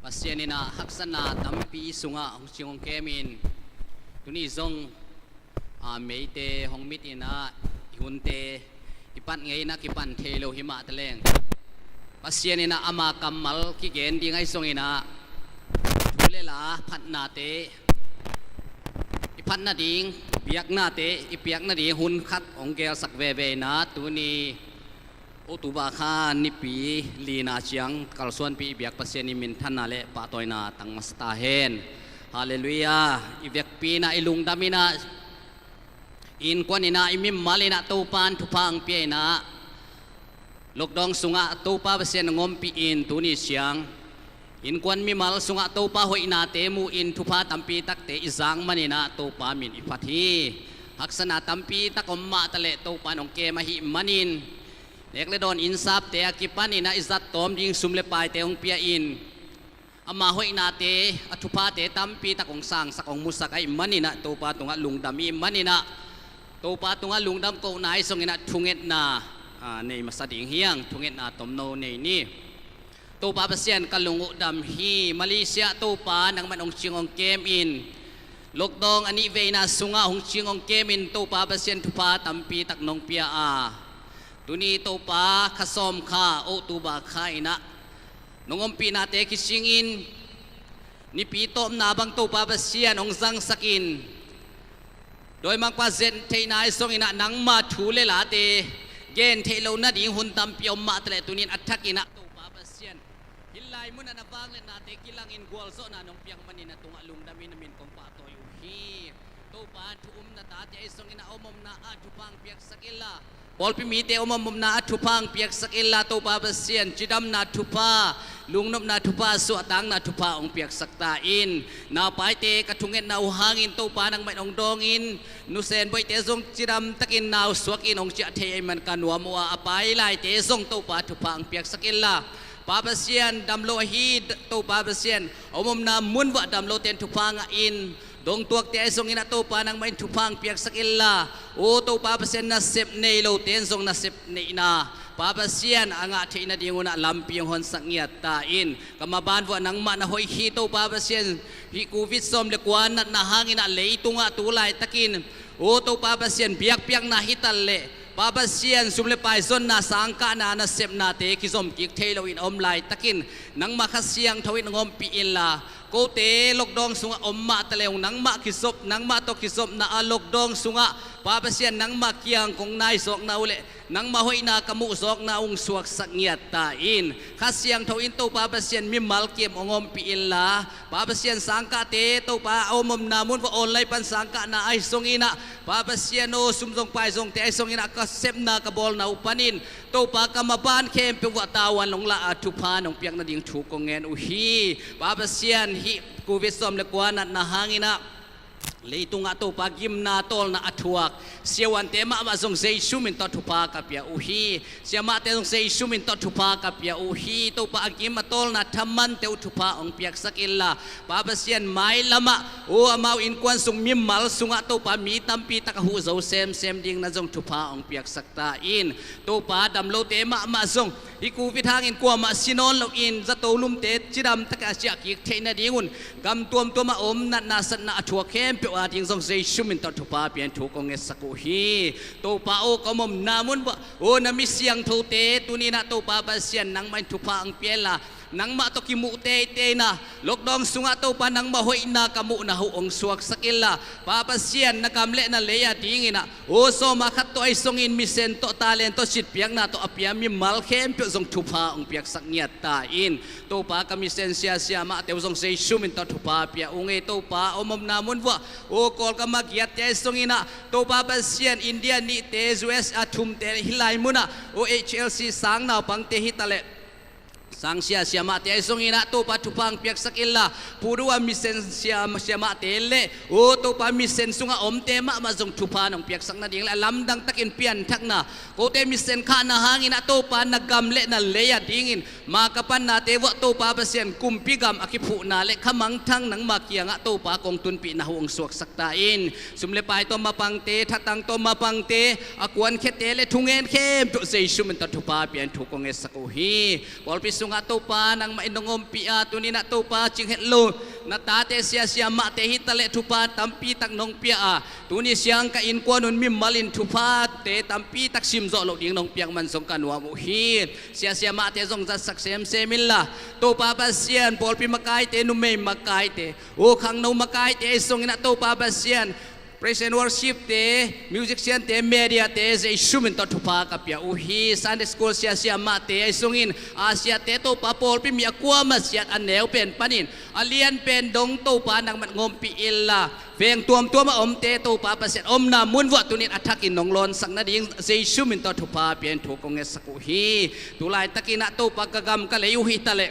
pasianina haksana tampi sunga hong chingong kemin tuni zong meite hong mitina hunte ipan ngai na kipan thelo hima teleng pasianina ama kamal ki gen dingai songina thulela phatna te ipan na ding piak na te ipiak na di hun khat ong gel sak ve ve na tuni utuba kha nipi lina chiang kalsuan pi biak pasien min thana le pa toina tangmasta hen hallelujah ibek pi na ilung damina in kwanina imim malina topan thupang pi na lokdong sunga topa pasien ngom pi in tuni siang in kwan mi mal sunga topa hoina te mu in thupa tampi takte izang manina topa min ipathi haksana tampi takomma tale topa nong ke mahi maninเล็กดอนอินซับเตะกิปันอินะอิสัตตอมยิงซุมเลปายเตะองเปียอินอามาหอยนาเตะอธุพาเตะตัมปีตะกงสังสักองมุสักไอมันอินะตัวปาตุงะลุงดำมีมันอินะตัวปาตุงะลุงดำโกนายส่งอินะทุงเอ็ดนาในมาสดิ่งเฮียงทุงเอ็ดนาตอมโนในนี่ตัวปาเปเซียนกัลุงอุดำฮีมาเลเซียตัวปานังมันองชิงองเกมอินลูกดองอันนี้เวนัสุงะองชิงองเกมอินตัวปาเปเซียนทุพาตัมปีตักนองเปียตุนีโตปาขสมข้าโอตูบาข้าอินะนงอมปีนาเตคิชิงอินนิปีโตมนาบังโตปาเบเซียนองซังสกินโดยมังปาเซนเทนายทรงอินะนังมาถูเลลาเตเกนเทโลนาดิงหุนตัมปิอมมาตเลตุนินอัฐกินะโตปาเบเซียนฮิลไลมุนนาบางเลนาเตกิลังอินกวลโซนานองเปียงมันินะตุงะลุงดามินมินกองปาโตยูฮีโตปาทุมนาตาเตทรงอินะอมมนาอาทุปังเปียกสกิลลาบอลพิมีเตอมมุมนาทุพังเปียกสกิลลาโตปาเบเซียนจิดัมนาทุพาลุงนบนาทุพาสวดังนาทุพาองเปียกสักตาอินนาไปเตกระทุงเงินนาหางอินโตปานังไม่องดองอินนุเซนไปเตซงจิดัมตะกินนาวสวกินองเจเทมันกันวัวมัวอไปไลเตซงโตปาทุพังเปียกสกิลลาปาเบเซียนดัมโลฮีโตปาเบเซียนอมมุมนามุนวะดัมโลเตนทุพังอินดงตัวเตะส่งอินะโตปานังไม่ทุพังเปียกสักอิลลาโอโตปาเปเซนนัสเซปเนโลเตนส่งนัสเซปเนนาปาเปเซียนอ่างอาทินาดีงุนะลำปียงหอนสักเงียตาอินกำมาบานว่านังมานะหอยฮีโตปาเปเซียนฮิกูวิสอมเลกวานัดนะหางินะเลยตุงะตูไลตะกินโอโตปาเปเซียนเปียกเปียกนะฮิตัลเลปาเปเซียนสุมเลปายซอนนาสังกานานัสเซปนาเตกิซอมกิกเทโลอินอมไลตะกินนังมาคัสเซียงทวินงอมปีอิลลาโกเตลกดองสุงะอมมาตะเลวนังมาคิศพนังมาตกิศพนาลกดองสุงะปาเปเซียนนังมาเกียงกงนายสอกนาอุเลนังมาหอยนากมุสอกนาองสวกสักเงียตาอินข้าเสียงทวินโตปาเปเซียนมิมัลเกียมองอมปีอิลลาปาเปเซียนสังกะเตโตปาอมมนามุนว่าออนไลปันสังกะนาไอซงอินะปาเปเซียนโอสุมซงไปซงเตไอซงอินะก็เซมนากะบอลนาอุปนินโตปากรรมบานเข้มเปวะตาวันลงละอาทุพานองเปียงนาดิงถูกกงเงินอุฮีปาเปเซียนฮิกูวิสอมเลกวานัดนะหางินะเลยตุงะโตปากิมนาตอลนาอัทวกเสียวันเตมามาส่งเซชุมินตอทุพากับยาอุฮีเสียมาเตส่งเซชุมินตอทุพากับยาอุฮีโตปากิมมาตอลนาธรรมันเตอุทุพาองเปียกสักอิลลาปาเปเซียนไม้ละมะโออามาอินควันส่งมิมมัลสุงะโตปามีตัมปีตะกหูเจ้าเซมดิงนาจงทุพาองเปียกสักตาอินโตปาดำโลเตมาส่งฮิกูวิทางอินกัวมาซินอนเราอินจะโตลุมเตจิดำตะกะเจียกิกเทนดิงุนกำตัวมาอมนัดนาสันนาอัทวกเข้มเปียวอาทิงส่งเซชุมินตอทุพาเปียนถูกกงเงสักุฮีโตปาโอกมมนามุนวะโอนามิเสียงโทเตตุนีนะโตปาบาเซียนนังไม่ทุพาอังเปียละนังมาตกิมุเตเตนะลกดองสุงะโตปานังมาหอยนากามุนะหูองสวกสกิลละปาบาเซียนนักำเละนะเลยาดิงินะโอโซมาขัดตัวไอซงอินมิเซนโตตาเลนโตชิดเปียงนะโตอเปียมิมัลเข้มเปียซงทุพาองเปียกสักเงียตาอินโตปากามิเซนเซียมาเตวซงเซชุมินโตทุพาเปียองเอโตปาอมมนามุนวะโอกอลกามาเกียตเตซงอินะโตปาบาเซียนอินเดียนี่เตซูเอสอาทุมเตฮิไลมุนะโอเอชเอลซีสังนาวปังเตฮิตาเลสังเสียมาเตะส่งอินะตัวปัจจุบันเปียกสักอิลละผู้รู้ว่ามิเซนเสียมาเตะเล่โอ้ตัวปัจมิเซนสุงะอมเตะมาส่งทุพานองเปียกสักนั่นเองและลำดังตะกินเปียนทักนะโกเตมิเซนข้านะหางอินะตัวปัจนักกำเล่นั่นเลยอะดิ้งอินมากับปันนาเตวะตัวปัจเปเซียนกุมพิกรรมอคิผูนาเล่ขมังทั้งหนังมาเกียงะตัวปัจกองตุนปีนะหวงสวกสักตาอินสุมเลปายตัวมาปังเตทัตังตัวมาปังเตอควนเคเตเล่ทุงเงินเข้มตัวเซชุมันตัดทุพาเปียนถูกกองเงสักโอฮีบอลพิสุ sunga to pa nang mainongom pia tuni na to pa ching hello na tate sia ma te hitale thupa tampi tak nong pia tuni siang ka in kwa nun mim malin thupa te tampi tak sim zo lo ding nong piang man song kanwa mu hi sia ma te zong za sak sem milla to pa pasian pol pi makai te nu me makai te o khang no makai te song ina to pa pasian praise and worship te musician te media te ze sumin to thupa kapya uhi Sunday school sia ma te ai sungin asia te to pa pol pi mi akwa ma sia aneu pen panin alian pen dong to pa nang mat ngom pi illa veng tuam ma om te to pa pa set om na mun wa tunin athakin nong lon sang na ding ze sumin to thupa pen thu kong esaku hi tulai takina to pa kagam ka le uhi tale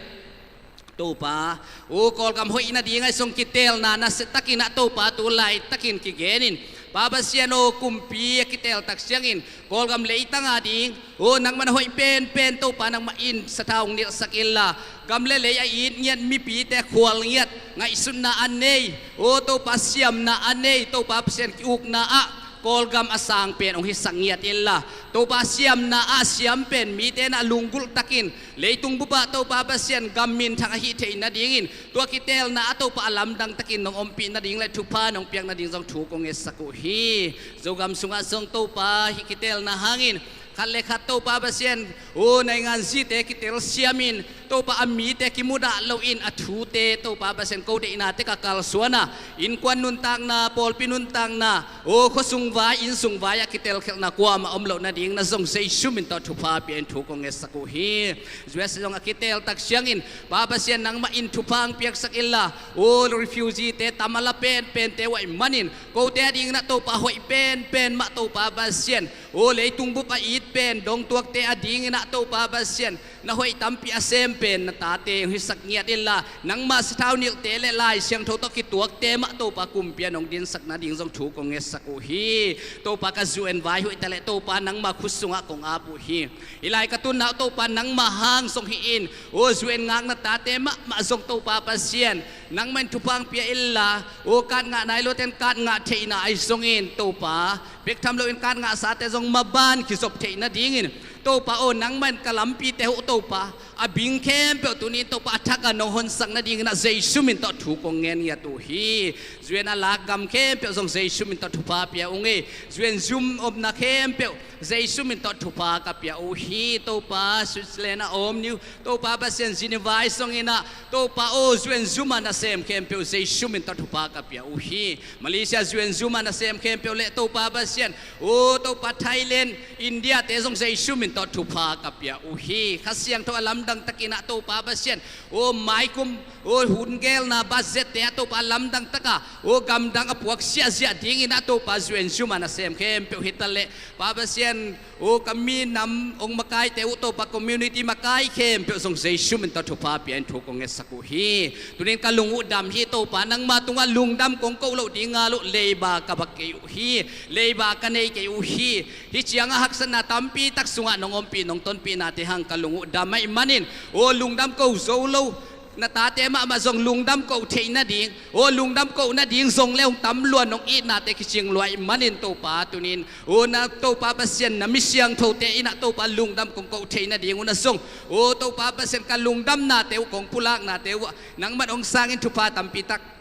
to pa o kol kam hoi na di ngai song kitel na takin na to pa tu lai takin ki genin babasiano kumpi kitel tak siangin kol kam leitang ading o nang man hoi pen to pa nang main sa taong ni sakilla gamle le ai in nyan mi pi te khwal ngiat ngai sun na anei o to pa siam na anei to pa pasien ki uk na a kolgam asang pen ong hisang ngiat illa to pa siam na siam pen mi te na lunggul takin leitung buba to pa pasian gamin thang hi the na dingin to kitel na to pa alam dang takin nong ompi na ding le thupa nong piang na ding jong thu kong esaku hi zogam sunga song to pa hi kitel na hangin khalle khat to pa pasian o nai ngan si te kitel siamin to pa ami te kimuda lo in athu te to pa pasian ko de ina te ka kal suana in kwan nun tang na pol pinun tang na o kho sung vai in sung vai kitel khel na kwa ma omlo na ding na zong sei sumin to thupa pian thu kong esaku hi zwes jong kitel tak siangin pa pasian nang ma in thupang piak sakilla o refugee te tamala pen te wai manin ko te ding na to pa hoi pen ma to pa pasian o leitung bu pa it pen dong tuak te ading na to pa pasian na hoi tampi asem pen na tate hisak ngiat illa nang ma staw nil te le lai siang tho to ki tuak te ma to pa kumpia nong din sak na ding jong thu kong esaku hi to pa ka zu en vai hoi tale to pa nang ma khusunga kong apu hi ilai ka tun na to pa nang mahang song hi in o zu en ngang na tate ma zong to pa pasian nang man thupang pia illa o kat nga nai lo ten kat nga the na ai song in to pa bek tham lo in kat nga sa te jong maban ki sop the na dingin to pa o nang man kalampi te ho to pa abing kem pe tu ni to pa thaka no hon sang na ding na zai sumin to thu ko ngen ya tu hi zuen ala gam kem pe jong zai sumin to thu pa pia unge zuen zoom ob na kem pe zai sumin to thu pa ka pia u hi to pa Switzerland na om new to pa ba sen Geneva song ina to pa o zuen zuma na sem kem pe zai sumin to thu pa ka pia u hi Malaysia zuen zuma na sem kem pe le to pa ba sen o to pa Thailand India te jong zai sumin to thu pa ka pia u hi khasiang to alam dang takina to pa pasian o mai kum o hun gel na budget te to pa lam dang taka o gam dang apuak sia ding ina to pa zuen zuma na sem kem pe hitale pa pasian o kami nam ong makai te to pa community makai kem pe song sei sumin to thu pa pian thu kong esaku hi tunin kalungu dam hi to pa nang matunga lungdam kong ko lo dinga lo leba ka bakke hi leba ka nei ke hi chianga haksana tampi tak sunga nong ompi nong ton pi na te hang kalungu dam mai manin o lungdam ko zo lo na ta te ma zong lungdam ko the na ding o lungdam ko na ding zong leong tam luan nong i na te kiching luai manin to pa tunin o na to pa pasian na misyang tho te ina to pa lungdam kong ko the na ding una song o to pa pasian ka lungdam na te kong pulak na te nang man ong sangin thu pa tampi tak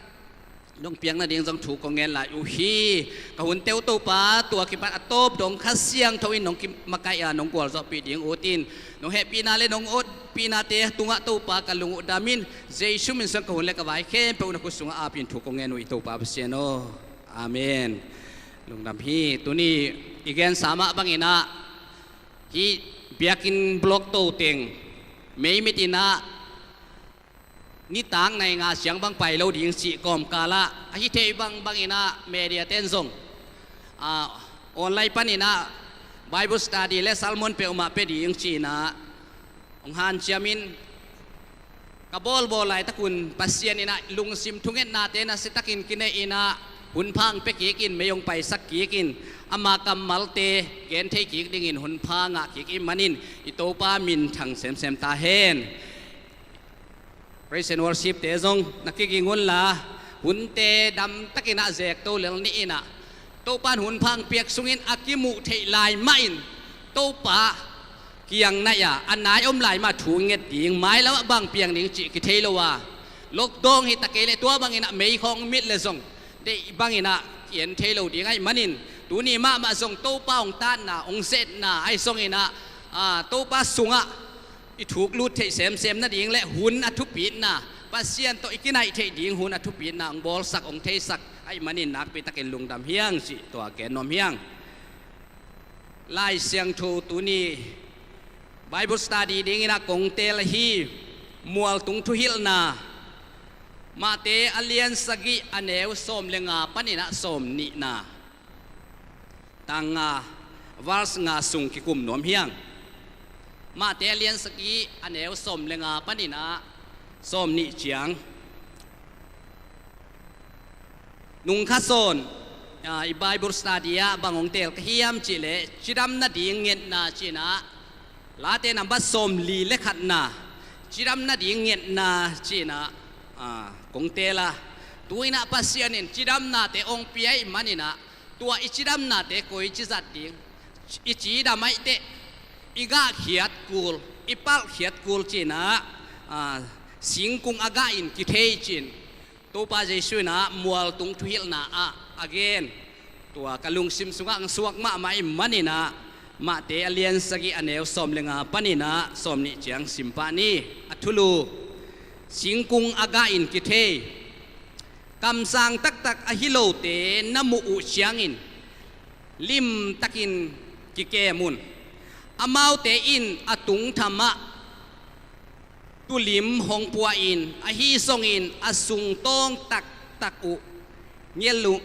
dong piang na ding jong thu ko ngel la u hi ka hun teu to pa tua ki pat atop dong khasiang thoin nong ki makai a nong kwal zo pi ding utin nong happy na le nong ot pi na te tunga to pa kalungu damin jesu min sang ko le ka vai khem pe una ku sunga apin thu ko ngenu i to pa pasiano amen lung dam hi tuni igen sama bangina hi biakin blok to teng mei mitina ni tang nai nga siang bang pai lo ding si kom kala hi thei bang ina media ten zong online panina bible study le salmon pe uma pe ding chi na ong han chiamin kabol bol lai takun pasien ina lung sim thungen na te na sitakin kine ina hun phang pe ki kin meyong pai sak ki kin ama kam malte gen thei ki ding in hun phanga ki manin itopa min thang sem ta hen praise and worship te zong nakikingun la hunte dam takina zek to lel ni ina to pan hun phang piak sungin akimu thei lai main to pa เกียงนายอันนายอมไหลมาถูเงียดดิงไม้แล้วบางเปียงดิงจิกิเทลว่าลกดงฮิตะเกเลตัวบางอินะไม่ของมิดเลยส่งได้บางอินะเขียนเทลดิงไอ้มันอินตัวนี้มาส่งโตป้าองต้านนะองเซตนะไอ้ส่งอินะโตป้าสุงะอีถูกลูดเทเสมนั่นดิงและหุ่นอัทุปินนะปัสเซียนตัวอีกินไอเทดิงหุ่นอัทุปินนะองบอลสักองเทสักไอ้มันอินนักไปตะเกลุงดำเฮียงสิตัวแกนนมเฮียงไล่เสียงทูตัวนี้Bible study ding ina kong tel hi mual tung thu hil na mate alien sagi aneu som lenga panina som ni na tanga vars nga sung ki kum nom hiang mate alien sagi aneu som lenga panina som ni chiang nung kha son i Bible study ya bangong tel khiam chi le chidam na ding nget na chinaลาเตนับบัดสมลีเล็กขัดนาจิรำนาดีเงียนาจีน่ะกงเตล่ะตัวอินะปัสยานินจิรำนาเตองเปียมันนี่นะตัวอิจิรำนาเตโกยจิจัดดิ้งอิจิดาไม่เตอีกาเขียดกูลอีปัลเขียดกูลจีน่ะสิงกุงอากาอินกิเทจินตัวป้าเจสุนะมัวตุงทุฮิลนะagain ตัวกะลุงซิมสุงอังสวกมาไม่มันนี่นะมาเตอเลียนสกีอันเอวสมเลงาปนินะสมนิเจียงสิมปานีอัทุลูสิงกุงอากาอินกิเทกำสังตักอหิโลเตนมูอุเชียงอินลิมตักินกิเกมุนอมาวเตอินอตุงธรรมะตุลิมหงปัวอินอหิทรงอินอสุงตองตักอุเงียลุ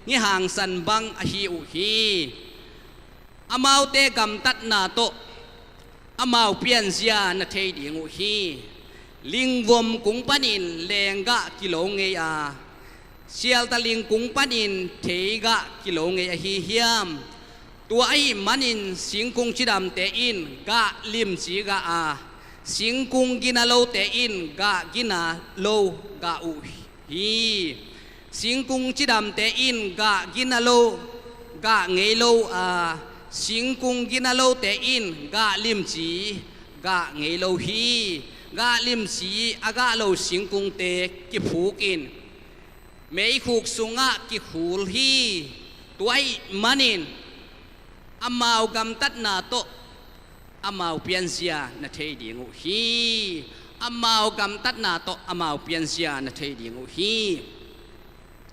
เงียหางสันบังอหิอุฮีอมาวเตกัมตัดนาโตอมาวเปียนเสียนาเทดิงอุฮีลิงวมกุงปันินเลงกะกิโลเงียเชียลตะลิงกุงปันินเทกะกิโลเงียฮีเฮียมตัวไอ้มันินสิงกุงชิดำเตอินกะลิมจีกะสิงกุงกินาโลเตอินกะกินาโลกะอุฮีสิงกุงชิดำเตอินกะกินาโลกะเงโลสิงกุงกินาโลเตอินกะลิมจีกะเงโลฮีกะลิมจีอากะโลสิงกุงเตกิผูกินเมยขุกสุงะกิขูลฮีตัวไอ้มันินอามาวกำตัดนาโตอามาวเปียนเสียนาเทดิงอุฮีอามาวกำตัดนาโตอามาวเปียนเสียนาเทดิงอุฮี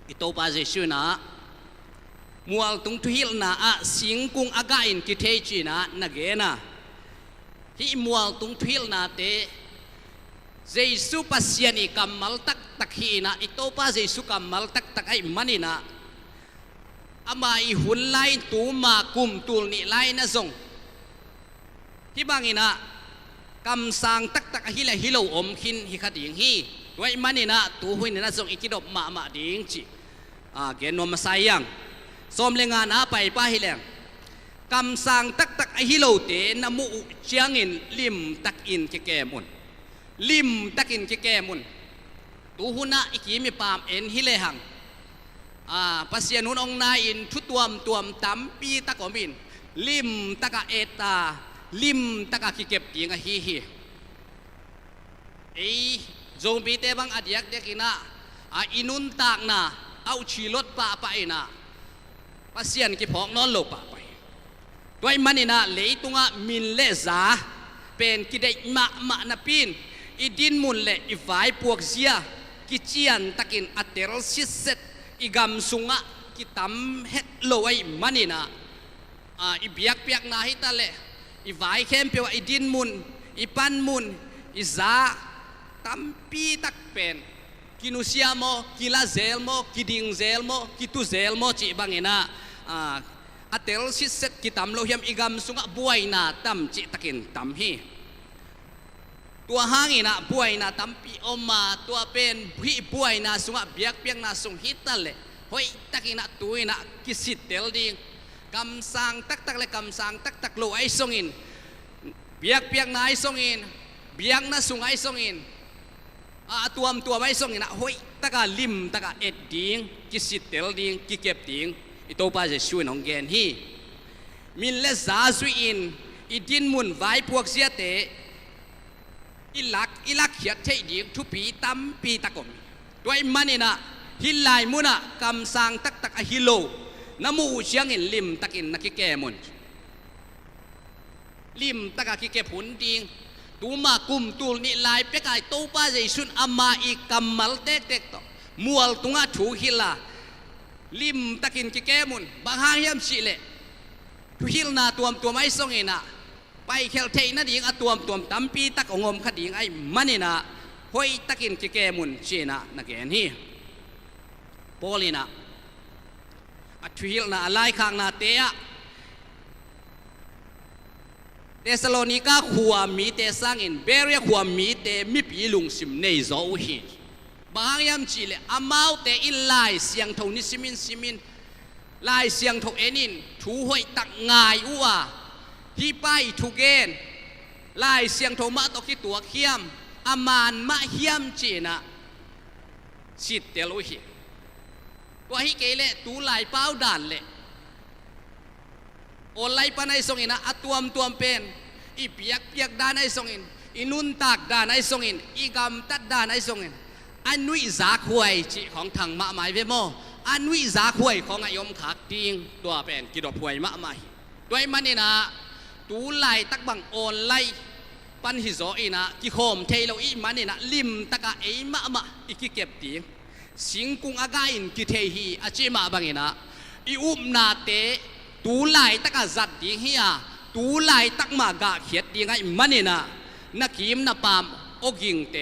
อิโตปาเจชุนะมัวตุงทุฮิลนาสิงกุงอากาอินกิเทจีนะนักเกนะฮิมัวตุงทุฮิลนาเตเจสุปัสยานิกัมมัลตักฮีนะอิโตปาเจสุกัมมัลตักไอมันนี่นะอามาอีหุ่นไล่ตูมากุมตูนี่ไล่นะส่งที่บางอินะกำสังตักฮิเลอมขินฮิคดีงฮีไว้มันนี่นะตูหุ่นนี่นะส่งอีกิดบมาดิงจีเกณฑ์นวมมาใส่ยังสมเลงานไปป้าฮิเลงกำสังตักฮิโลเตนมูเชียงอินลิมตักอินแก่มุนลิมตักอินแก่มุนตูหุ่นนะอีกีมีปามเอ็นฮิเลหังปัสยานุนองนาอินทุตัวมตั้มปีตะกอมินลิมตะกะเอตาลิมตะกะกิเก็บยิงฮีไอโจมปีเตบังอดียกเด็กินะอินุนตากนะเอาชีรถป่าไปนะปัสยานกิพอกนอนโลป่าไปด้วยมันนี่นะเลยตุงะมินเลซาเป็นกิเดมะนาปินอีดินมุนเลอีไฟพวกเสียกิเจียนตะกินอัตเตอร์ซิเซตอีกำสุงะกิตำเฮ็ดโลไอมันนี่นะอีเบียกนาฮิตาเลอีไฟเข้มเปียวอีดินมุนอีปันมุนอีซาตัมปีตักเป็นกินุเซียโมกิลาเซลโมกิดิงเซลโมกิตุเซลโมจีบังเนะอัตเตลซิเซตกิตำโลเฮียมอีกำสุงะบวยนาตัมจิตะกินตัมฮีตัวหางนะบวยนะตัมปีอมมาตัวเป็นพี่บวยนะสุงะเบียกนะสุงฮิตาเลหอยตะกินะตัวนะกิสิเตลดิงกำสังตักเลยกำสังตักโลไอสงอินเบียกนะไอสงอินเบียกนะสุงไอสงอินตัวไอสงอินนะหอยตะกะลิมตะกะเอ็ดดิงกิสิเตลดิงกิเก็บดิงอิโตปาจะช่วยน้องแกนฮีมินเลซาซุอิน อีดินมุนไว้พวกเสียเตอีลักเขียดเทียดีทุปีตั้มปีตะกมด้วยมันนี่นะฮิลไลมุนะกำสังตักฮิโลน้ำมูเชียงอินลิมตักอินนักแก่มุนลิมตักกิแก่ผุนดิงตูมากุมตูนี่ลายเป็กไอโตป้าใจสุนอามาอีกำมัลเต็กต่อมัวตุงะถูฮิลาลิมตักินกิแก่มุนบางหางยามสิเลทุฮิลนาตัวไม่ส่งเองนะไปเคลเทนัดยิงอตัวตั้มปีตักองมขดิงไอมันนี่นะหอยตักินกิแก่มุนเชนะนักแก่นี่โพลีนะทุฮิลนาลายข้างนาเตะเทสโลนิกาขวามีเตสังอินเบรียขวามีเตมิปีลุงสิมเนยโซฮีบางยามจีเลอามาวเตอินไลเสียงทงนิสิมินไลเสียงทงเอ็นินถูหอยตักง่ายอัวฮีไปทุเกนไลเสียงทงมาตกิตัวเขียมอามานมาเขียมจีนะสิเตลุฮีตัวฮิเกเลตูไลเป้าด่านเลโอไลปันไอส่งอินนะอัตัวมเป็นอีเปียกด้านไอส่งอินอินุนตักด้านไอส่งอินอีกำตัดด้านไอส่งอินอันวิจาควยจีของทางมะหมายเวโมอันวิจาควยของอายมขักติงตัวเป็นกิดพวยมะหมายด้วยมันนี่นะตูไลตักบังโอนไลปันหิโซอินะกิโคมเทโลอีมันนี่นะลิมตักะเอมะอีกิเก็บติงสิงกุงอากาอินกิเทฮีอาจิมาบังอินะอีอุมนาเตตูไลตักะจัดดิงเฮียตูไลตักมากะเขียดดิงไอมันนี่นะนักยิมนับปามโอกิงเต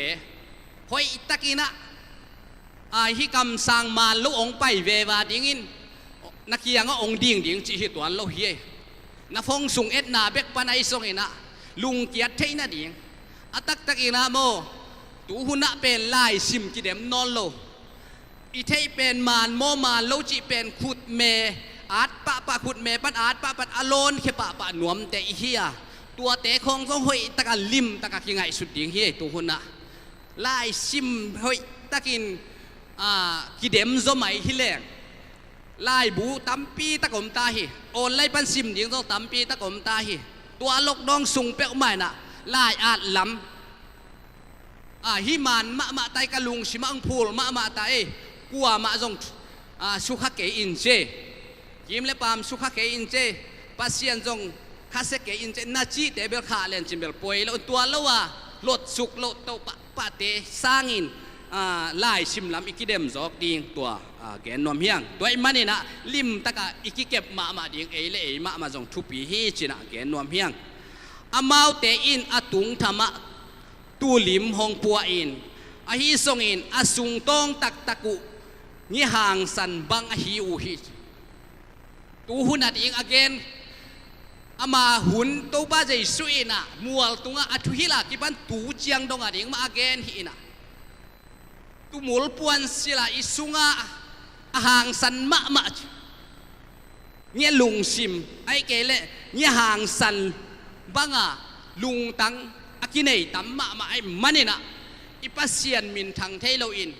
หอยตักินะฮิกำสังมาลุองไปเววาดิงินนักยังก็องดิ่งจีฮิตัวเราเฮียนัฟงสุงเอ็ดนาเบกปันไอซงอินะลุงเกียรตินะดิ่งอัตักอินะโมตูหุนะเป็นลายซิมจีเดมนอนโลอีเทเป็นมานโมมานโลจีเป็นขุดเมอาดปะขุดเมปันอาดปะอโลนเขปะหนวมเตอีเฮียตัวเตะคงต้องหอยตะกันลิมตะกันยังไงสุดดิ่งเฮียตูหุนะไล่ซิมหอยตะกินกิเดมโซไม่ฮิเลงไล่บูตั้มปีตะกมตาฮีโอนไล่ปันซิมดิ่งต้องตั้มปีตะกมตาฮีตัวลกดองสุงเปะไม่น่ะไล่อาดลำฮิมันมะไตกะลุงชิมังพูลมะไตกัวมะจงสุขเกอินเจยิมเลปามสุขเกอินเจปัสยันจงคาเซเกอินเจนาจีเตเบลขาเลนจิมเบลป่วยแล้วตัวละว่าลดสุกลดโตปะเตสร้างอินไล่ชิมลำอีกเดมจอกดิ่งตัวแกนนวมเฮียงตัวไอ้มันนี่นะลิมตะกะอีกเก็บมาดิ่งเอมาจงทุปีฮีจินะแกนนวมเฮียงอามาวเตอินอตุงธรรมะตูลิมหงปัวอินอหิทรงอินอสุงตองตักตะกุนี่ห่างสันบังอหิวหิตูหุนัดอิงอเกนอามาหุนตัวบ้าใจสุยนะมัวตุงอัตุฮิลากิบันตูเจียงดงอดิ่งมาอเกนหินะตูมุลปวนสิลาอิสุงอาห่างสันมะเนี่ยลุงซิมไอเกเลเนี่ยห่างสันบังลุงตังอากินเนยตั้มมะไอมันนี่นะอีปัสเซียนมินทางเทโลอิน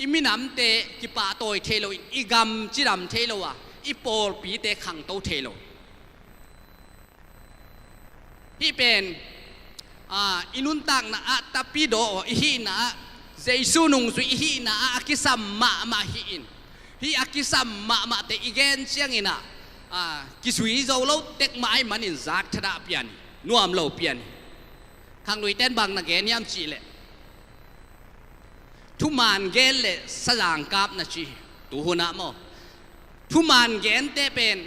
อีมินำเตกิปาโตยเทโลอินอีกัมจิดำเทโลอะอีโปลปีเตขังโตเทโลที่เป็นอินุนตังนะอัตปิโดอีฮีนะเจสุนุงสุอีฮีนะอากิสัมมาฮีอินฮีอากิสัมมาเตอีเกนเชียงอินะกิสุยโจโลเต็กไม้มันอินซักทดาเปียนนัวมโลเปียนข้างลุยเต้นบางนักเกนยามจีเลทุมานเกนเลสจางกาบนะจีตูหุนะโมทุมานเกนเตเป็น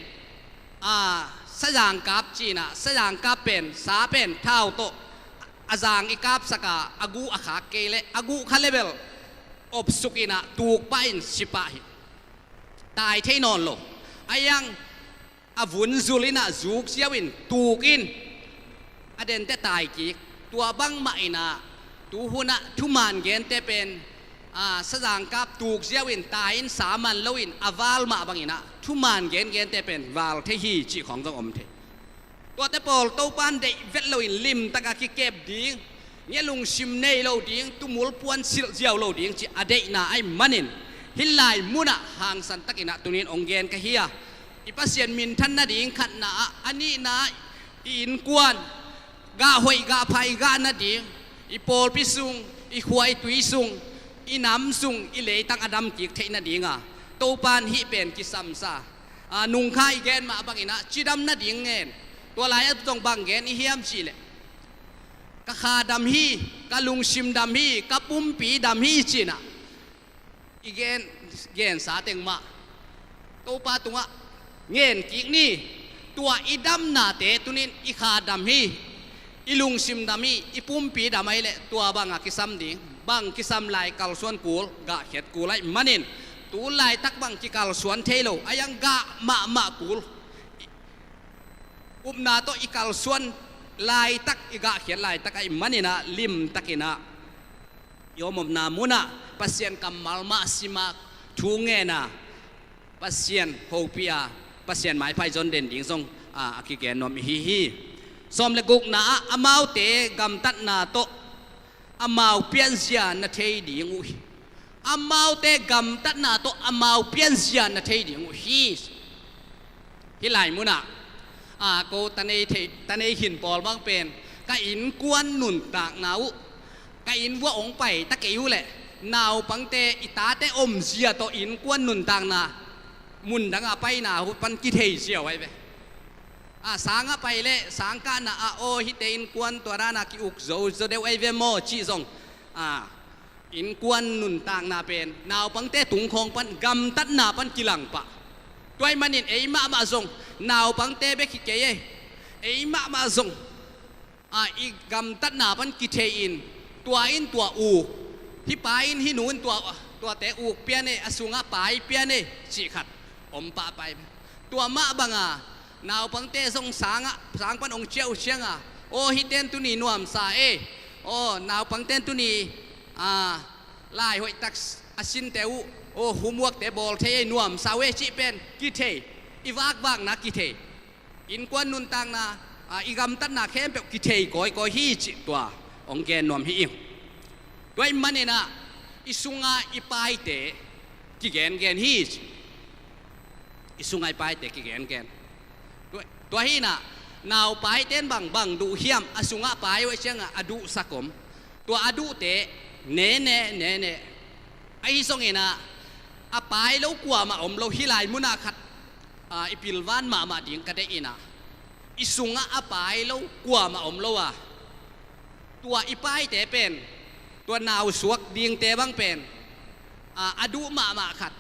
สจางกาบจีนะสจางกาบเป็นสาเป็นเท่าโตอาจางอีกาบสกาอากูอาขาเกเลอากูคาเลเบลอบสุกินะตูกไปอินสิปะฮิตายเทนอนโลอายังอาวุนจุลินะจุกเสียวินตูกินอเดนเตตายกีตัวบังมาอินะตูหุนะทุมานเกนเตเป็นสจางกาบตูกเสียวินตายอินสามันโลวินอาวาลมาบังอินะทุมานเกนเตเป็นวาลเทฮีจีของต้องอมเทตัวเตปอลตัวปันเดเวลโลอินลิมตะกะกิเก็บดิ่งเนี่ยลุงชิมเนยโลดิ่งตุมุลปวนสิลเจียวโลดิ่งจีอเดน่าไอมันนินฮิลไลมุนะห่างสันตะกินะตุนินองเกนกะเฮียอีปัสเซียนมินทันนาดิ่งขันนาอันนี้นะ อินกวนกาหอยกาไพกานาดีอีโปลพิสุงอีขวายตุยสุงอีน้ำสุงอีเลตังอดัมกิกเทนาดีงาโตปานฮิเป็นกิซัมซานุงข้าอีแกนมาบังอินะจีดำนาดีเงินตัวลายตรงบังเงินอีเฮียมชีเลกะขาดำฮีกะลุงชิมดำฮีกะปุ่มปีดำฮีจีนะอีเงินสาเต็งมาโตปาตุงะเงินกิกนี่ตัวอีดำนาเตตุนินอีขาดำฮีอีลุงซิมดำฮีอีปุ่มปีดำไอเลตัวบังอะกิซัมดิงบังกิซัมลายกัลส่วนกูลกะเข็ดกูไลมันินตูลายตักบังกิกัลส่วนเทโลอายังกะมากูลอุบนาโตอีกัลส่วนลายตักอีกะเข็ดลายตักไอมันินะลิมตักินะโยมมนามุนะปัสเซียนกัมมัลมาสิมาทูเงนะปัสเซียนโฮปีอาปัสเซียนหมายไฟจนเด่นดิ่งทรงอากิเกนนมฮีสมเลกุกนาอามาวเตกัมตัดนาโตอามาวเปียนเสียนเทยดิ่งอุอามาวเตกัมตัดนาโตอามาวเปียนเสียนเทยดิ่งอุฮิลายมุนะโกตันเอหินปอลบางเป็นก็อินกวนหนุนตากนาวก็อินว่าองไปตะเกียวแหละนาวปังเตอิตาเตอมเสียโตอินกวนหนุนตากนามุนดังไปนาหุปันกิเทเสียไว้ไปสางไปเลยสางกันนะโอฮิเตอินกวนตัวรานากิอุกโจเดวไอเวโมชีซงอินกวนหนุนตากนาเป็นนาวปังเตตุงคงปันกำตัดนาปันกิลังปะตัวมันนี่ไอ้มาซงนาวปังเตเบกิเกยไอ้มาซงอีกำตัดนาปันกิเทอินตัวอินตัวอูที่ปลายอินที่หนุนตัวเตอูเปียเนอสุงะปลายเปียเนจีขัดอมปะไปตัวมะบังนาวปังเตทรงสางปันองเจียวเชียงโอฮิเตนตุนีนวมสาโอนาวปังเตนตุนีลายหอยตักสินเตอูโอหุมวกเตบอลเทยนวมสาเวจิเป็นกิเทอีวากบางนะกิเทอินกวนนุนตังนาอีกำตันนาเข้มแบบกิเทก้อยฮีจิตัวองแกนนวมฮีด้วยมันเนี่ยนะอิสุงาอีปายเตกิแกนฮีอิสุงาอีปายเตกิแกนตัวฮีน่ะนาวปายเต้นบังดูเฮียมอสุงาปายไว้เชียงอดุสักมตัวอดุเตเนไอ้ส่งเองนะปายแล้วกลัวมาอมเราฮิลายมุนาขัดอีพิลวันมาดิ่งกันได้อินะอิสุงะปายแล้วกลัวมาอมเราตัวอีปายเตเป็นตัวนาวสวกดิ่งเตบังเป็นอดุมาขัด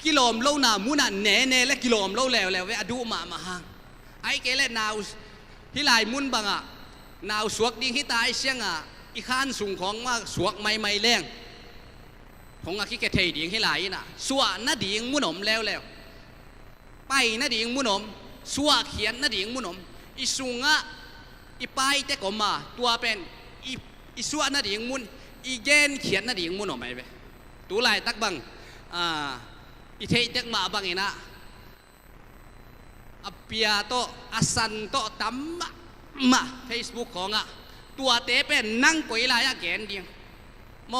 กิโลมเล่านามุนันเนและกิโลมเล่าแล้วเวอดุมาห่างไอ้เกลนาวฮิลายมุนบังนาวสวกดิ่งฮิตายเชียงอีข้านสูงของว่าสวกไม่แรงของอาคิเกเทดิ่งฮิลายน่ะสัวนาดิ่งมุนอมแล้วไปนาดิ่งมุนอมสัวเขียนนาดิ่งมุนอมอีสุงะอีไปเตกอมาตัวเป็นอีสัวนาดิ่งมุนอีเกนเขียนนาดิ่งมุนอมไปตัวลายตักบังอีเทเด็กมาบางอีนะเปียโตอาสันโตตัมมาเฟซบุ๊กของตัวเตเป็นนั่งกุยลายแกนเดียงโม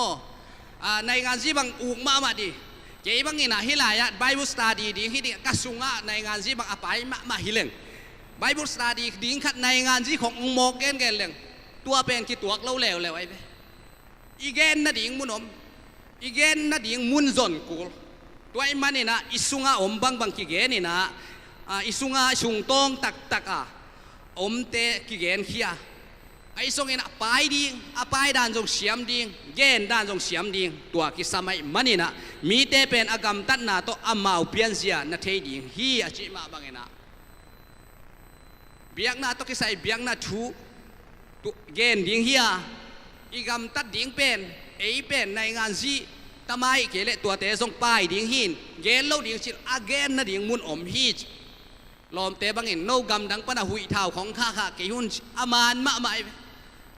ในงานที่บางอุกมาดีเจ๊บางอีนะฮิลายไบเบิลสตาดีดีฮิดิกัสุงะในงานที่บางอภัยมาฮิเลงไบเบิลสตาดีดิ้งขัดในงานที่ขององโมเกนเเลงตัวเป็นกี่ตัวเล่าแล้วไอ้อีเกนนาดิ่งมุนอมอีเกนนาดิ่งมุนซอนกูตัวไอ้มันนี่นะอิสุงะอมบังกิเกนี่นะอิสุงะสุงตงตักอมเตกิเกนเขียไอ้ส่งเงินปลายดิ่งปลายด้านจงเสียมดิ่งเกนด้านจงเสียมดิ่งตัวกิสมัยมันนี่นะมีเตเป็นอากรรมตัดนาโตอามาเปลี่ยนเสียนาเทดิ่งฮีอาจิมาบางเงินะเบียงนาโตกิใส่เบียงนาชูตัวเกนดิ่งฮีอีกรรมตัดดิ่งเป็นเป็นในงานซีทำไมเกลตัวเตะส่งไปดิ่งหินเกลเราดิ่งชิลอาเกนนะดิ่งมุนอมฮีลอมเตะบางเห็นโนกำดังปนะหุยเท้าของข้าเกี่ยุนอามานมาใหม่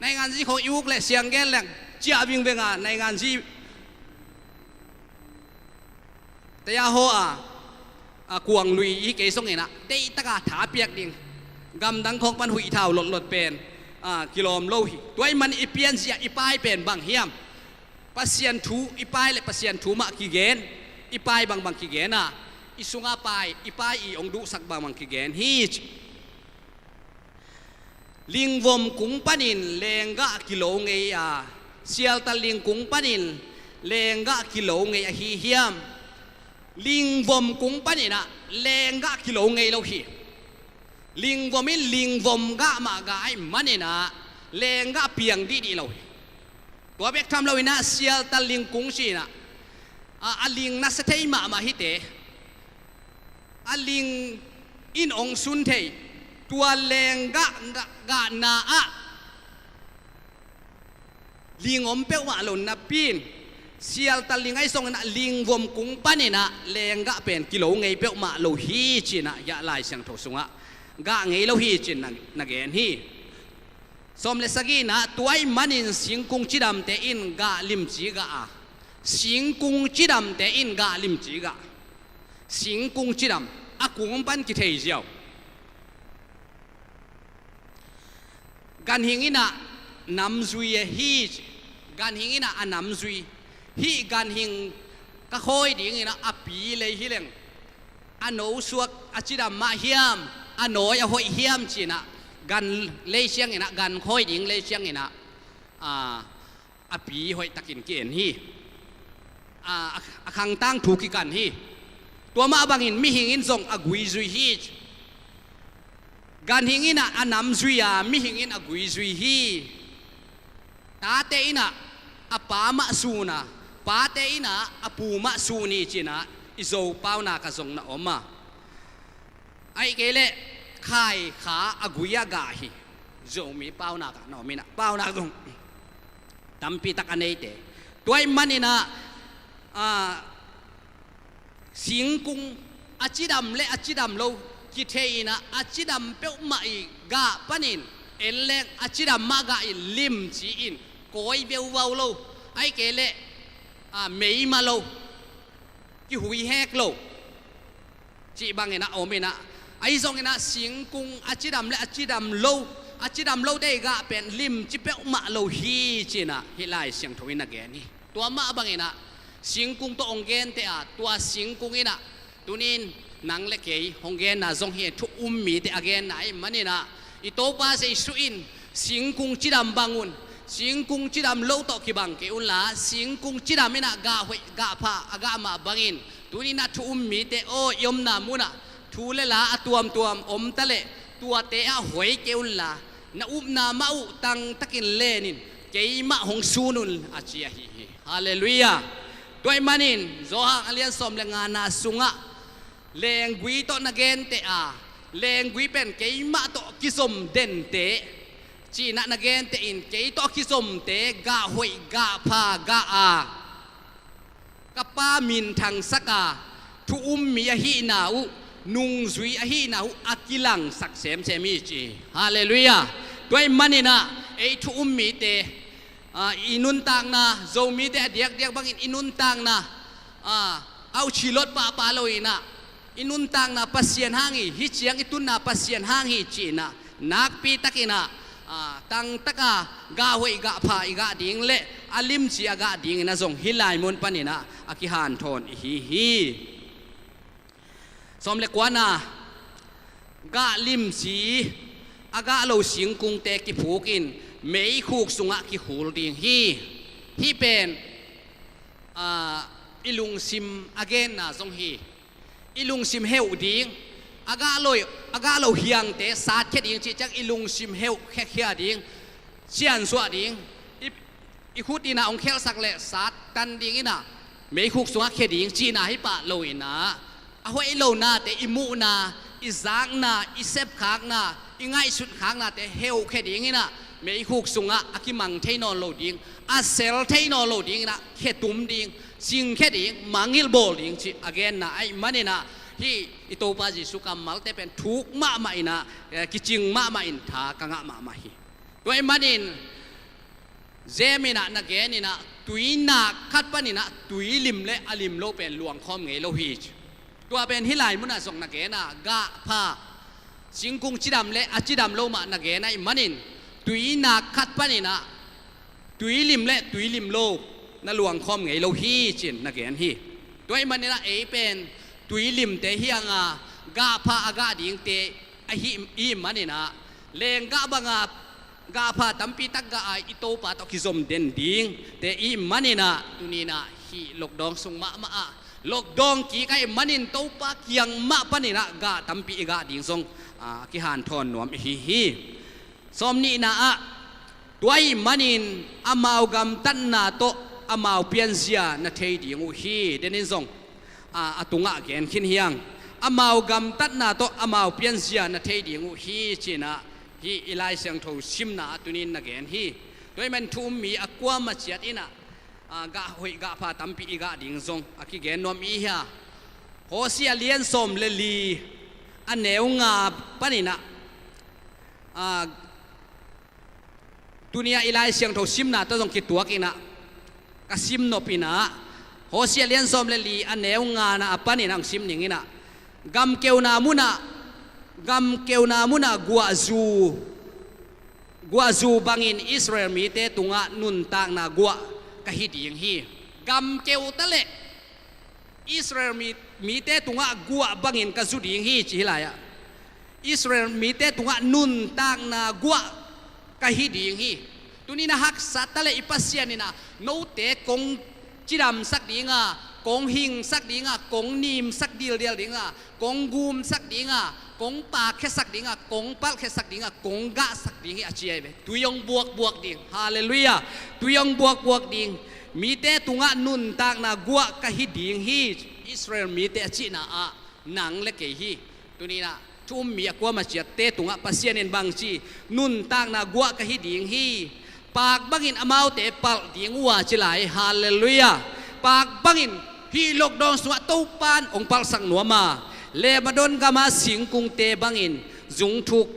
ในงานที่ของยุกและเสียงแกนแหลงเจ้าวิ่งไปงานในงานที่แต่ยาโฮกวงลุยอีเกส่งเห็นเตะตะกาถาเปียกดิ่งกำดังของปนหุยเท้าหลดเป็นกิโลมโลหิตัวมันอีเปียนเสียอีปายเป็นบางเฮียมปัสเซียนทูอีปายและปัสเซียนทูมากิเกนอีปายบางกิเกนอิสุงะปายอีปายอีองดูสักบางกิเกนฮี อีสุงาปายอีปายเป็นบางเฮียมปัสเซียนถูอีปายและปัสเซียนถูมากิเกนอีปายบางกิเกนน่ะ อีสุงาปายอีปายอีองดูสักบางกิเกนฮี ปัสเซียนถูอีปายและปัสเซียนถูมากิเกนน่ะ อีสุงาปายอีปายอีองดูสักบางกิเกนฮี ลิงวมกุ้งปันินเลงกะกิโลเงียเสียลตะลิงกุ้งปันินเลงกะกิโลเงียฮีเฮียมลิงวมกุ้งปันินะเลงกะกิโลเงียเราฮีลิงวมินลิงวมกะมากะไอมันนี่นะเลงกะเปียงดีเราตัวเบกทำเราอินะเสียลตะลิงกุ้งชีนะลิงนัสเทยมาฮิเตลิงอินองซุนเทยตัวเลงกะนาลิงอมเปวะหล่นนับปีนเสียลตะลิงไอส่งนะลิงวมกุ้งปันนี่นะเลงกะเป็นกิโลไงเปวมาโลฮีจินะยะลายเสียงทศงะกะไงโลฮีจินะนักเอ็นฮีสมเลสกีนะตัวไอมันอินสิงกุงจิดำเตอินกะลิมจีกะสิงกุงจิดำเตอินกะลิมจีกะสิงกุงจิดำกุ้งปันกิเทยเจียวกันหิงินะนำซุยฮีกันหิงินะนำซุยฮีกันหิงก็คอยดิ้งนะปีเลยฮิเลงโนสวกจิดามาเฮียมโนยหอยเฮียมจีนะกันเลยเชียงนะกันคอยดิ้งเลยเชียงนะปีหอยตะกินเกณฑ์ฮีขังตั้งถูกกันฮีตัวมาบังอินมีหิงินส่งกุยซุยฮีกันหิงินะนำซุยมีหิงินกุยซุยฮีตาเตอินะปามะสูนะปาเตอินะปูมะสูนีจีนะอิโซเป้านากระทรงนะอมมาไอเกเลไข่ขากุยกาฮีโจมีเป้านากะนอมินะเป้านาตรงตัมปีตะกันเนเตตัวมันนี่นะสิงกุงจิดำเลจิดำโลกิเทอินะจิดำเปวมาอีกาปนินเอลเลงจิดำมากาอิลิมจีอินโกยเบววาวโลไอเกเลเมย์มาโลกิหุยแฮกโลจีบังเงินะโอเมนะไอซองเงินะสิงกุงจิดำเลจิดำโลจิดำโลได้กาเป็นลิมจีเปวมาโลฮีจีนะฮิไลเสียงทวินักแกนี่ตัวมาบังเงินะสิงกุงตัวองเกนเตะตัวสิงกุงเงินะตัวนี้นังเล็กเกยองเกนนะซงเฮทุมีเตะเกนไหนมันนี่นะอิโตปาเซสุอินสิงกุงจิดำบังอุนสิงกุงจิดำโลตอกิบังเกอุนละสิงกุงจิดำไม่น่ะกาหวยกาพากามาบังอินตัวนี้นะทุมีเตโอยมนามุนะทูเลละตัวมอมตะเลตัวเตะหวยเกอุนละนะอุบนามาอุตังตะกินเลนินเกยมะหงซูนุนอาเจียฮีฮาเลลูยาด้วยมันินโซฮักเลียนสมเลงานาสุงะเลงกุยโตนักเกนเตะเลงกุยเป็นเกยมะโตกิสมเดนเตจีนักนักเกนเตอินเกยโตกิสมเตกาหวยกาพากากะปามินทังสักาทุมีอหินาอุนุงซุยอหินาอุอากิลังสักเสมเสมิจีฮาเลลูยาด้วยมันินะไอทุมีเตอินุนตังนะโจมีเตเดียกบังอินุนตังนะเอาชิลดปาโลอินะอินุนตังนะปัสเซียนหางฮิเชียงอิตุนนะปัสเซียนหางฮิจีนะนักปีตะกินะตังตะกากาหวยกาพาอีกาดิ่งเละอลิมจีอากาดิ่งนะส่งฮิลายมุนปานินะอากิฮานทอนฮีสมเล็กว่านะกาลิมจีอากาโลสิงกุงเตกิผูกินเมย์คูกสุงะกิหูดิ่งฮีเป็นอิลุงซิมอเกนนะส่งฮีอิลุงซิมเฮวดิ่งอากาโลเฮียงเตสาดแค่ดิ่งจีจักอิลุงซิมเฮวแค่เฮียดิ่งเชียนสวดดิ่งอีคุดีนะองเคลสักเละสาดตันดิ่งนะเมย์คูกสุงะแค่ดิ่งจีน่าให้ปะโลอินะเอาไว้โลนาเตอิมูนาอิซากนาอิเซฟขากนาอิง่ายสุดขากนาเตเฮวแค่ดิ่งนะเมย์คูกสุงะอากิมังเทนอนโลดิ่งอาเซลเทนอนโลดิ่งนะแค่ตุ้มดิ่งสิงแค่ดิ่งมังฮิลโบดิ่งจีอเกนนะไอมันนี่นะที่อิโตปาจิสุกรรมมัลเตเป็นทุกมาไม่นะกิจิงมาอินทากังะมาฮีตัวไอมันนี่เจมินะนักเกนี่นะตุยนักขัดปนินะตุยลิมเลอลิมโลเป็นหลวงคอมเงโลฮีตัวเป็นฮิไลมุนะส่งนักเกนะกะพาสิงกุงจิดำเลอจิดำโลมานักเกนะไอมันนี่ตุยนักขัดปนินะตุยลิมเลตุยลิมโลนั่นหลวงคอมไงเราฮีจินนักเรียนฮีตัวมันนี่นะเป็นตุยลิมเตฮียงกาพาอากาดิ่งเตฮีมันนี่นะ เลงกะบังอากาพาตัมปีตักกะไออิโตปาตอกิซอมเดนดิงแต่อีมันนี่นะตุนีนะฮีลกดองสุงมาอาลกดองกีไกมันนินโตปาเกียงมาปนินะกะตัมปีกะดิงซงกิหันทอนนวมฮีสมนี่นะตัวอีมันนินอามาวกำตันนาโตอามาวเปียนเสียนะเทดิงฮีเดนินซงตุงะเกนขินเฮียงอามาวกำตันนาโตอามาวเปียนเสียนะเทดิงฮีจีนะฮีอิไลเสียงโทชิมนาตุนินนักเกนฮีโดยมันทุ่มมีอากวามาเชียดินะกะหอยกะพาตัมปีกะดิงซงอากิเกนนวมอีเฮียโฮเสียเลียนสมเลลีอันเนวงาปนินะตุนียอิไลเสียงโทชิมนาตัวซงกิตัวกินะกะซิมโนปินะโฮเสียเลียนสมเลลีอันเนวงานะปนินะซิมนิงินะกัมเกวนามุนะกัวจูบังอินอิสราเอลมีเตตุงะนุนตางนากัวกะฮิดียงฮีกัมเกวตะเลอิสราเอลมีเตตุงะกัวบังอินกะจูดียงฮีจิฮิลายะอิสราเอลมีเตตุงะนุนตางนากัวกะฮิดียงฮีตุนี้นะฮักสัตตะเลอิปัสเซียนี่นะโนเตกงจิดำสักดีงากงหิงสักดีงากงนีมสักเดียวดีงากงกูมสักดีงากงปากแค่สักดีงากงปัลแค่สักดีงากงกะสักดีงอาเจียเบตุยองบวกดิ่งฮาเลลูยาตุยองบวกดิ่งมีเตตุงะนุนตากนากัวกะฮิดิ่งฮีอิสราเอลมีเตจินาอะหนังเล็กฮีตุนี้นะทุ่มมีกัวมาเจียเตตุงะปัสเซียนบางจีนุนตากนากัวกะฮิดิ่งฮีปากบังอินอมาวเตปัลดิ่งวัวจิไหลฮาเลลูยาปากบังอินฮีลกดองสวะตูปานองปัลสังนัวมาเลบานอนกามาสิงกุงเตบังอินจุงทุก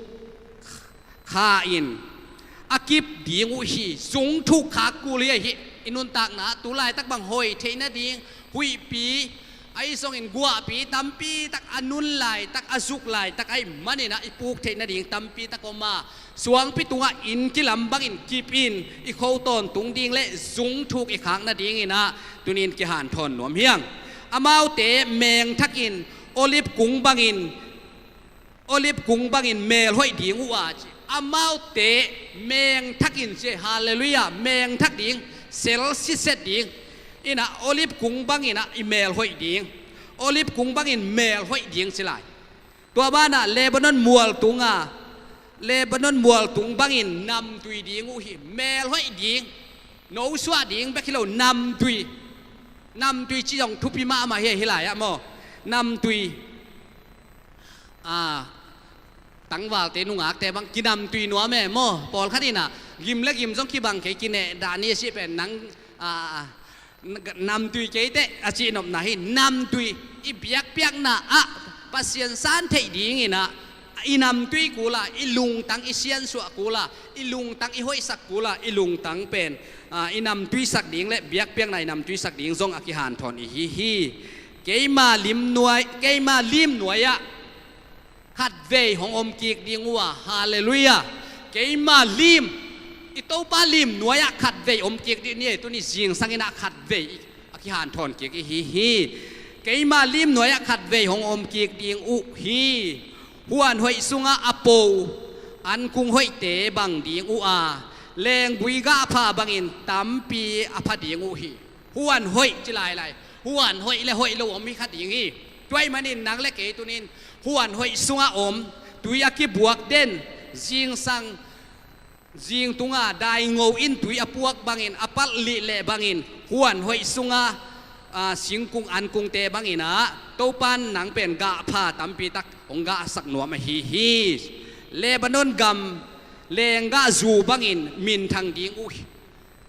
ขาอินอากิบดีงุฮีจุงทุกขากูเลียฮีอินุนตากนะตุลายตักบังหอยเทนะดิงหุยปีไอซองอินกัวปีตัมปีตักอนุนลายตักอสุกลายตักไอมันนี่นะไอปูกเทนะดิงตัมปีตักอมาสวงปิตุงะอินกิลำบังอินกีบอินอีโคตอนตุงดิงเละจุงทุกอีขางนะดิงอินะตุนินกิหานทอนหนวมเฮียงอามาวเตแมงทักอินโอลิฟกุงบังอินเมลห้อยดิงว่าอามาวเตแมงทักอินเจฮาเลลูยาแมงทักดิงเซลซิเซดิงอินะโอลิฟกุงบังอินะอีเมลห้อยดิงโอลิฟกุงบังอินเมลห้อยดิงสิไลตัวบ้านน่ะเลบานอนมัวตุงบังอินนำตุยดิงอุหิเมลห้อยดิงโนสวาดิงเบคิโลนำตุยจีจงทุพิมาเฮฮิลายะโมนำตุยตั้งว่าเตนุงอักแต่บางกินนำตุยนัวแม่โมปอลขัดนี่นะยิมและยิมต้องขี้บังเคกินเนดานี่สิเป็นนังนำตุยเคเตอาจีนบนาฮินำตุยอีเปียกนะปัสเซียนสันเทดีงี้นะอีนำตุยกูละอีลุงตังอีเซียนสัวกูละอีลุงตังอีห้อยสักกูละอีลุงตังเป็นอีนำตุยสักดิ่งและเปียกในนำตุยสักดิ่งทรงอกิหานทอนอีฮีเกยมาลิมหน่วยอะขัดเวของอมกีกดิ่งว่าฮาเลลูยาเกยมาลิมอิโตปาลิมหน่วยอะขัดเวอมกีกดิ่งนี่ตัวนี้จิงสังอินะขัดเวอกิหานทอนกีกอีฮีเกยมาลิมหน่วยอะขัดเวของอมกีกดิ่งอุฮีหวนหอยสุงะอโปอันคุงหอยเตบังดิ่งอุอาแรงบุยกาพาบังอินตัมปีอภดิ่งอุฮีหวนหอยจิลายหวนหอยและหอยโลมีขัดอย่างนี้ด้วยมันนินนังเล็กเอตุนินหวนหอยสุงะอมตุยอากิบวกเด่นจิงสังจิงตุงะได้งออินตุยอปวกบังอินอปัลลิเลบังอินหวนหอยสุงะสิงกุงอันกุงเตบังอินะโตปันหนังเป็นกะพาตัมปีตักองกะสักหนัวมาฮีเลบานอนกัมเลงกะจูบังอินมินทางดิงอุ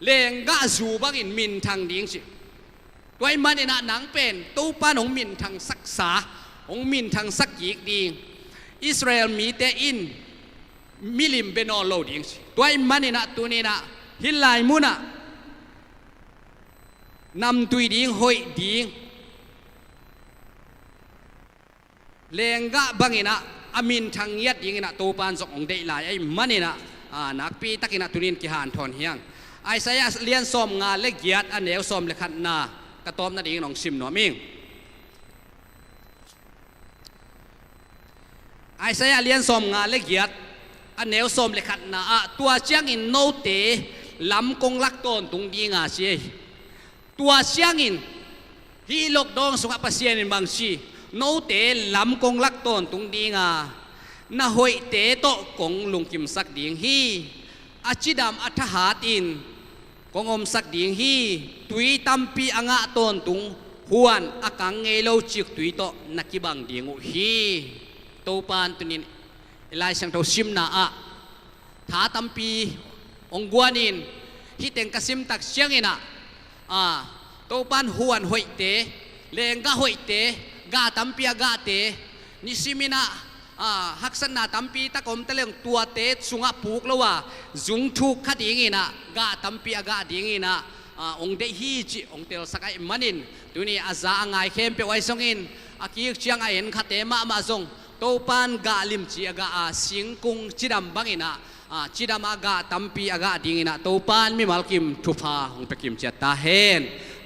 เลงกะจูบังอินมินทางดิงสิด้วยมันเนี่ยหนังเป็นตู้ป้านของมินทางศักษาของมินทางสักกีกดีอิสราเอลมีแต่อินมิลิมเบนอโลดิงด้วยมันเนี่ยตัวนี้นะฮิลไลมุนะนำตุยดิงหอยดิงเลงกะบังอินะอามินทางยัดดิงนะตู้ป้านสองเดลายไอ้มันเนี่ยนะนักปีตักินะตุนินกิหานทอนเฮียงไอ้สายเลียนซ้อมงานเล็กเกียรติอันเดียวซ้อมเล็กขันนากระต้อมนั่นเองน้องซิมหนอมิงไอ้สายเลียนซ้อมงานเล็กเกียรติ อันเนวสมเลขัดนะตัวเชียงอินโนเตลำกงลักต้นตรงดีงาเสียตัวเชียงอินฮีลกดองสุขภาพเสียนินบางชีโนเตลำกงลักต้นตรงดีงานาหอยเตโตกงลุงกิมสักดิ่งฮีอาจิดามอัฐหาตินกงอมสักดิ่งฮีตุยตัมปีอ่างต้นตุงหวนอากังเงโลจิกตุยโตนักกิบังดิ่งฮีโตปานตุนินลายสังเทาซิมนาท้าตัมปีองกวานินฮิเต็งกสิมตักเชียงอินะโตปานหวนหอยเตเลงกะหอยเตกาตัมปีกาเตนิสิมินะฮักษณะตัมปีตะกมตะเลงตัวเตสุงะปูกแล้วว่าจุงทุกขัดยิงนะกาตัมปีกาดิงนะองเดฮีจิองเตลสักไอมันินตัวนี้อาจาง่ายเข้มเปไว้ทรงอินอากิเชียงไอเห็นขัดเตมาทรงโตปานกาลิมจีกาสิงกุงจิดำบังอินะจิดำกาตัมปีกาดิงนะโตปานมีมัลกิมทุพาองเปกิมเจตาเฮน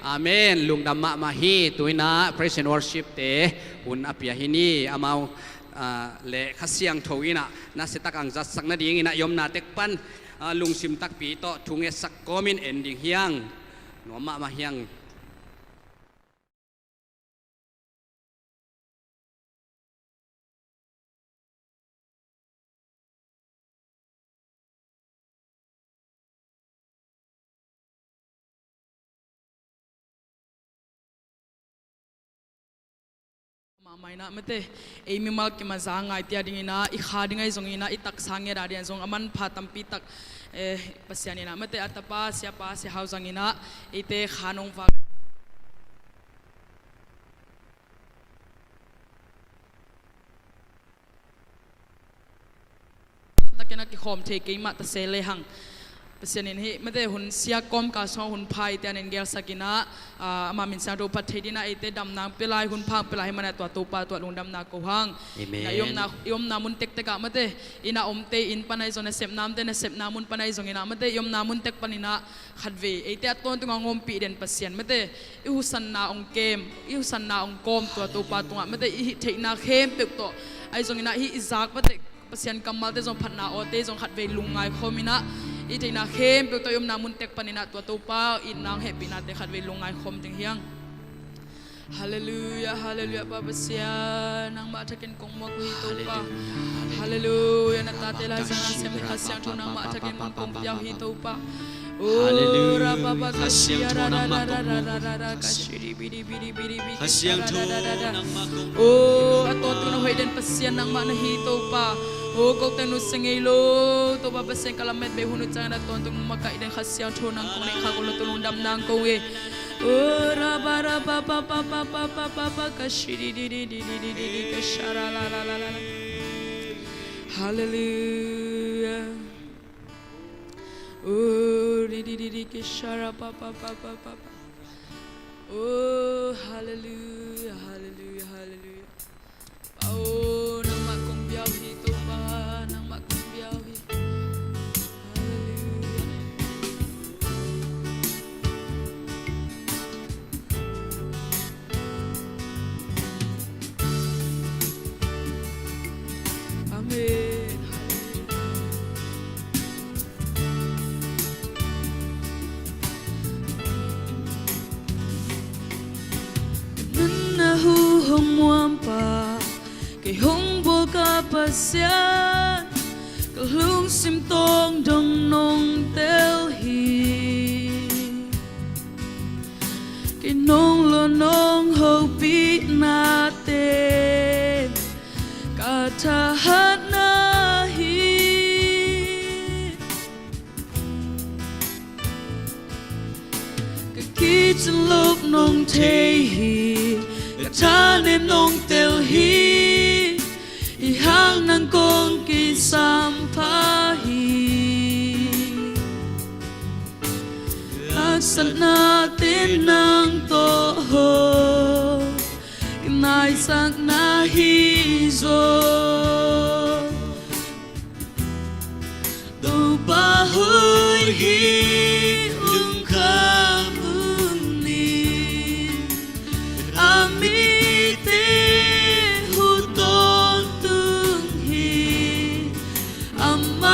อาเมนลุงดำมาฮีตัวนี้ praise and worship เตหุ่นอภิยาหินีอามาเละขัดเสียงทวีนะน่าเสตักอังจัดสักนาดีงี้นะยมนาเต็กปันลุงซิมตักปีโตทุงเอสักกอมินเอ็นดิ้งเฮียงหนัวมาเฮียงมาไม่นะไม่เตะเอมิมัลกิมาจางไงที่ดิ้งนะอีขาดิ้งไงจงอินะอีตักสังเกตอะไรจงอามันพาตัมปีตักปัสยานินะไม่เตะอัตตาเสียป้าเสียหาวจังอินะอีเตะขานงฟ้าตักกันนักขอมเทกิมาตะเซเลหังเปเซนินฮีไม่ได้หุ่นเสียกอมกาสองหุ่นพายแต่เนเกลสกินะมามินซาโดปัทเทดินะไอเตดำนางเปลายหุ่นพังเปลายมันตัวตูปาตัวลุงดำนาโกหังยมนามุนเต็กเตกะไม่ได้อินาอมเตอินปันไอจงเนเซบน้ำเตเนเซบน้ำมุนปันไอจงอินะไม่ได้ยมนามุนเต็กปันินะขัดเวไอเตต้นตัวงงปีเด่นเปเซียนไม่ได้อิหุสันนาองเกมอิหุสันนาองกอมตัวตูปาตัวไม่ได้อิเทนาเข้มเปิกตัวไอจงอินะฮิอิซักไม่ได้เปเซียนกัมมัลเตจงพันนาโอเตจงขัดเวลุงไงโคมินะอีทีน่าเข้มเปตัวมนามุนเต็กปนินาตัวป้าอินนางเฮปินาเตขัดเวลงไงคมจึงเฮียงฮาเลลูยาฮาเลลูยาปะเบเซียนางมาทักินกงมกุยตัวป้าฮาเลลูยานาตาเตลาจังอาเซมิคัสยังทุนางมาทักินกงยาวฮิตัวป้าโอ้ราบาบาคัสเซียราราราราราราราคัสชิริบิริบิริบิริบิคัสยังทุนางมาโอ้อัตตุนหอยเดนปัสเซียนางมานาฮิตัวป้าโอ้ก็แต่นุสงโลตัวบาบเซงกลาเม็ดเบหุนุจังนัดตอนตุงมาไก่เดนขัดเสียงโทนังคงในข้ากลตุลงดำนางกูเอโอ้ราบาราบาปาปาปาปาปาปาปากัชิดิดิดิดิดิดิดิดิกัชาราลาลาลาลาฮาเลลูยาโอ้ดิดิดิดิกัชาราปาปาปาปาปาโอ้ฮาเลลูยาฮาเลลูยาฮาเลลูยาโอ้นางมาคงเบียวฮีตัวป้านางมาคงเบียวฮีอาเมนนั่นนะหูหงมัวป่าcái hông bồ ca bà xian cái lung sim tông đồng nông tel hi cái nông lo nông hậu bị na tên cả tha hát na hi cái kỹ chân lúc nông thế hi cái tha nên nông tel hi ihang nang kong kisampahi aksan natin ng toho kinaisak na hizo do bahoy hilung kamunin amite huton Amma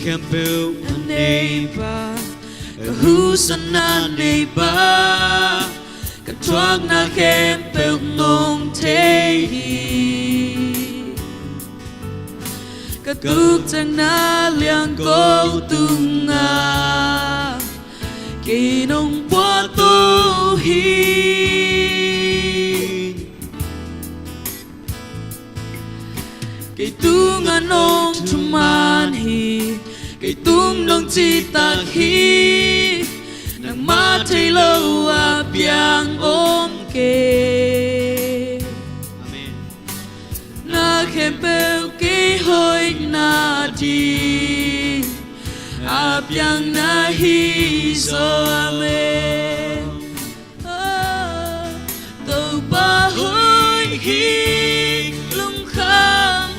kempel neiba kahusana neiba katwang na kempel nong tehi katuk chang na liang ko tunga kinong puato hi kay tung anong tuman hi kay tung nong chitak hi nang matay lo apiang om ke Amen na kempel kay hoy na di apiang na hi so Amen tàu ba hoy hi lung khang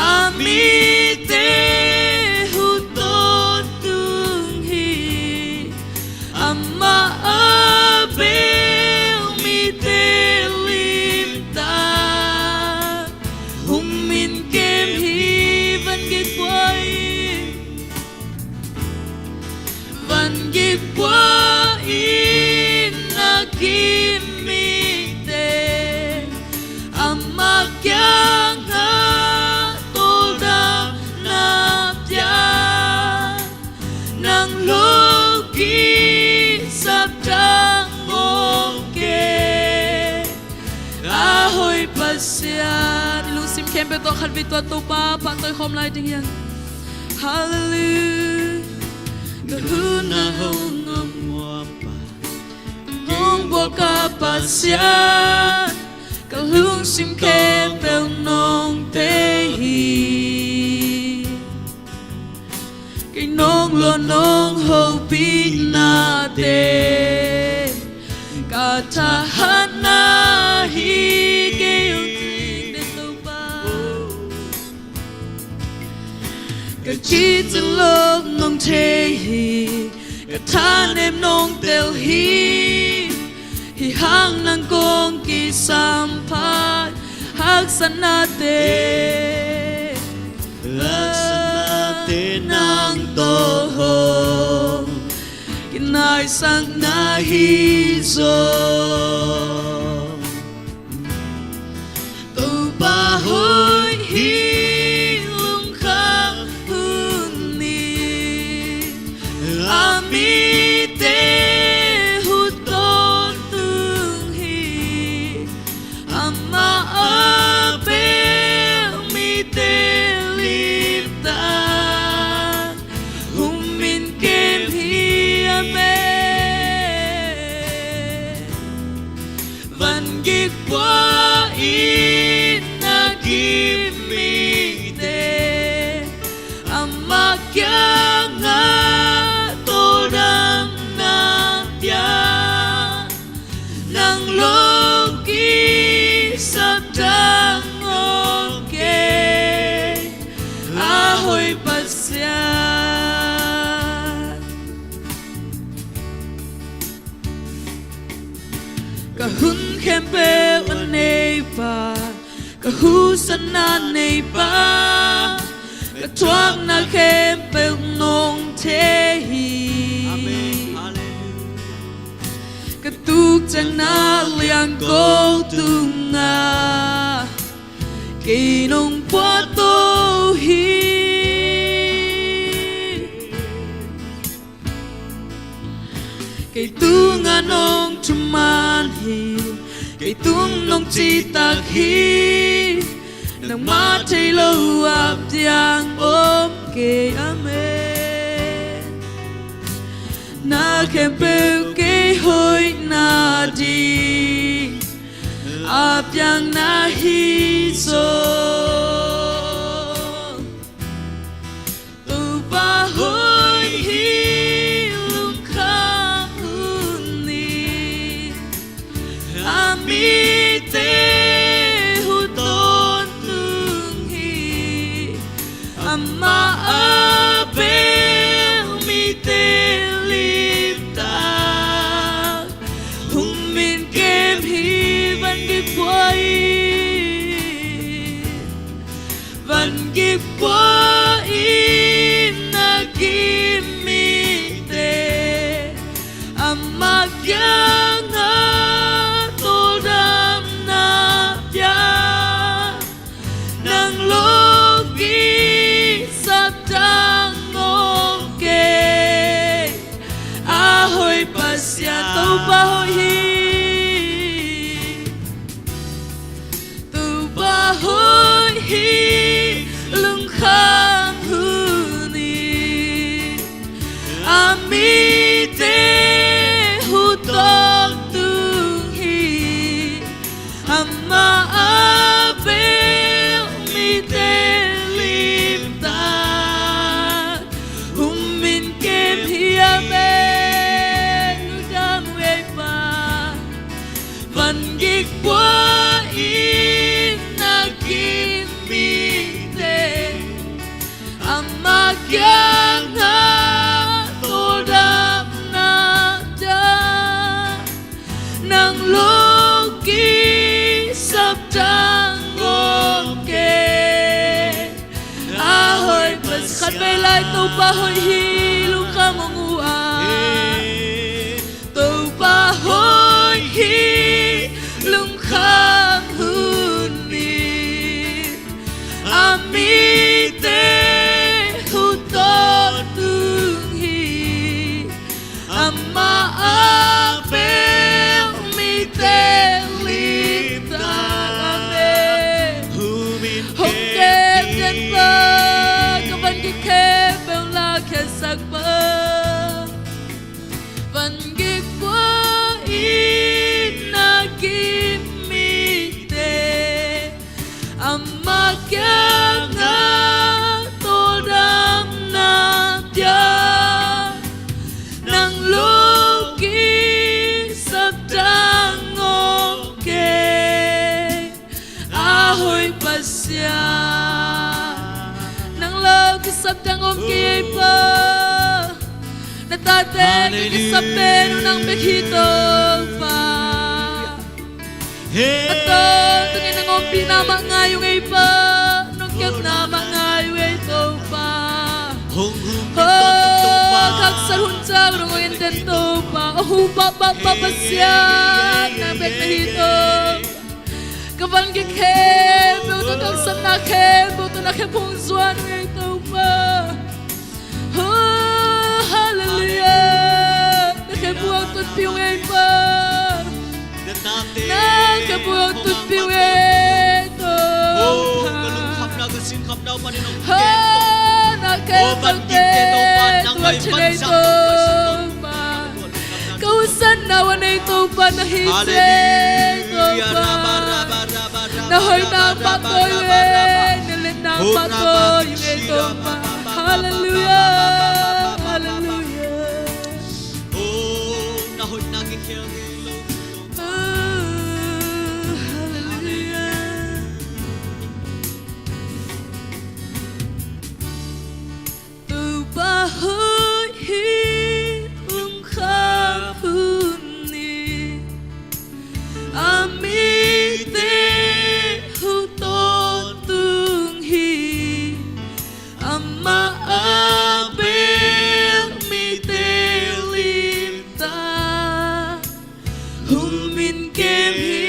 Amite hutot tung hi amma abel mite limta hung min kem hi van git quay na kim mite amma kyang Ilung sim kempe to khat vi to pa pa tôi khom lai ting yang Hallelujah Kahuna hong ngam wa pa Ngong bo ka pa sia Kalung sim kempe nong te hi Cái nong lo nong ho pi na te Ka ta hana hi chỉ từ lúc nông thế hi cả than em nông tel hi hang nang kong ki sampat hak sanate nang to ho kinai sang na hi zo tu ba hoi hi Amite huton tung hi amma abel mite limta hum min kem hi Amen van git qua in na kim mite amma kyang Kahun kempe neiba kahusana neiba katwang na kempe nong tehi katuk chang na liang ko tunga kinong puato hi kay tung anong tuman hi kay tung nong chitak hi nang matay lo ap tiang om kay Amen na kempel kay hoy na di ap tiang na hi so tu ba hoy hi Amite huton tung hi amma abel mite limta hung min kem hi van git quay hoi hi lung khang hu ni ami te hu tok tu hi amma abel mi te lim ta hum min kem hia me nu dam we pa van gik qua in na kim mi te amma kyang ha to dam na ja nang loki sắp trăng ngom kê ahoy bật khát về lại tàu ba hoi hi lúc khang ngu a tàu ba hoi hi lung khang hun ni ami te hu to tương hi amma abel mi te lim ta hong kem den ba ka van ki kem bel la khe sak ba van ki qua in na kim mi te amma kya nga to dam na tya nang loki sap tang ngom ke ahoy pasya nang loki sap tang ngom ke pa natate ki sap te nang bekhito pa ato tungin nang ngom pinama ngayong ay pa nung kyat na mangayong ay to pa khắc sar hun chang rong en den to pa hu pa pa pa pasya na bet hito kavan ki khe bu to dang san na khe bu to na khe phung zuan ngai to pa hallelujah na khe buang tut piu ngai pa na khe buang tut piu ngai to ha na khe tang te tua chinai to pa câu san na wanai to pa na hi se to pa na hoi na pa to ye na le na pa to ye to pa hallelujah hallelujah na hoi na ki khel nge lo hallelujah tu ba hoi hi lung kham hun ni ami te hu to tung hi amma abel mi te lim ta hum min kem hi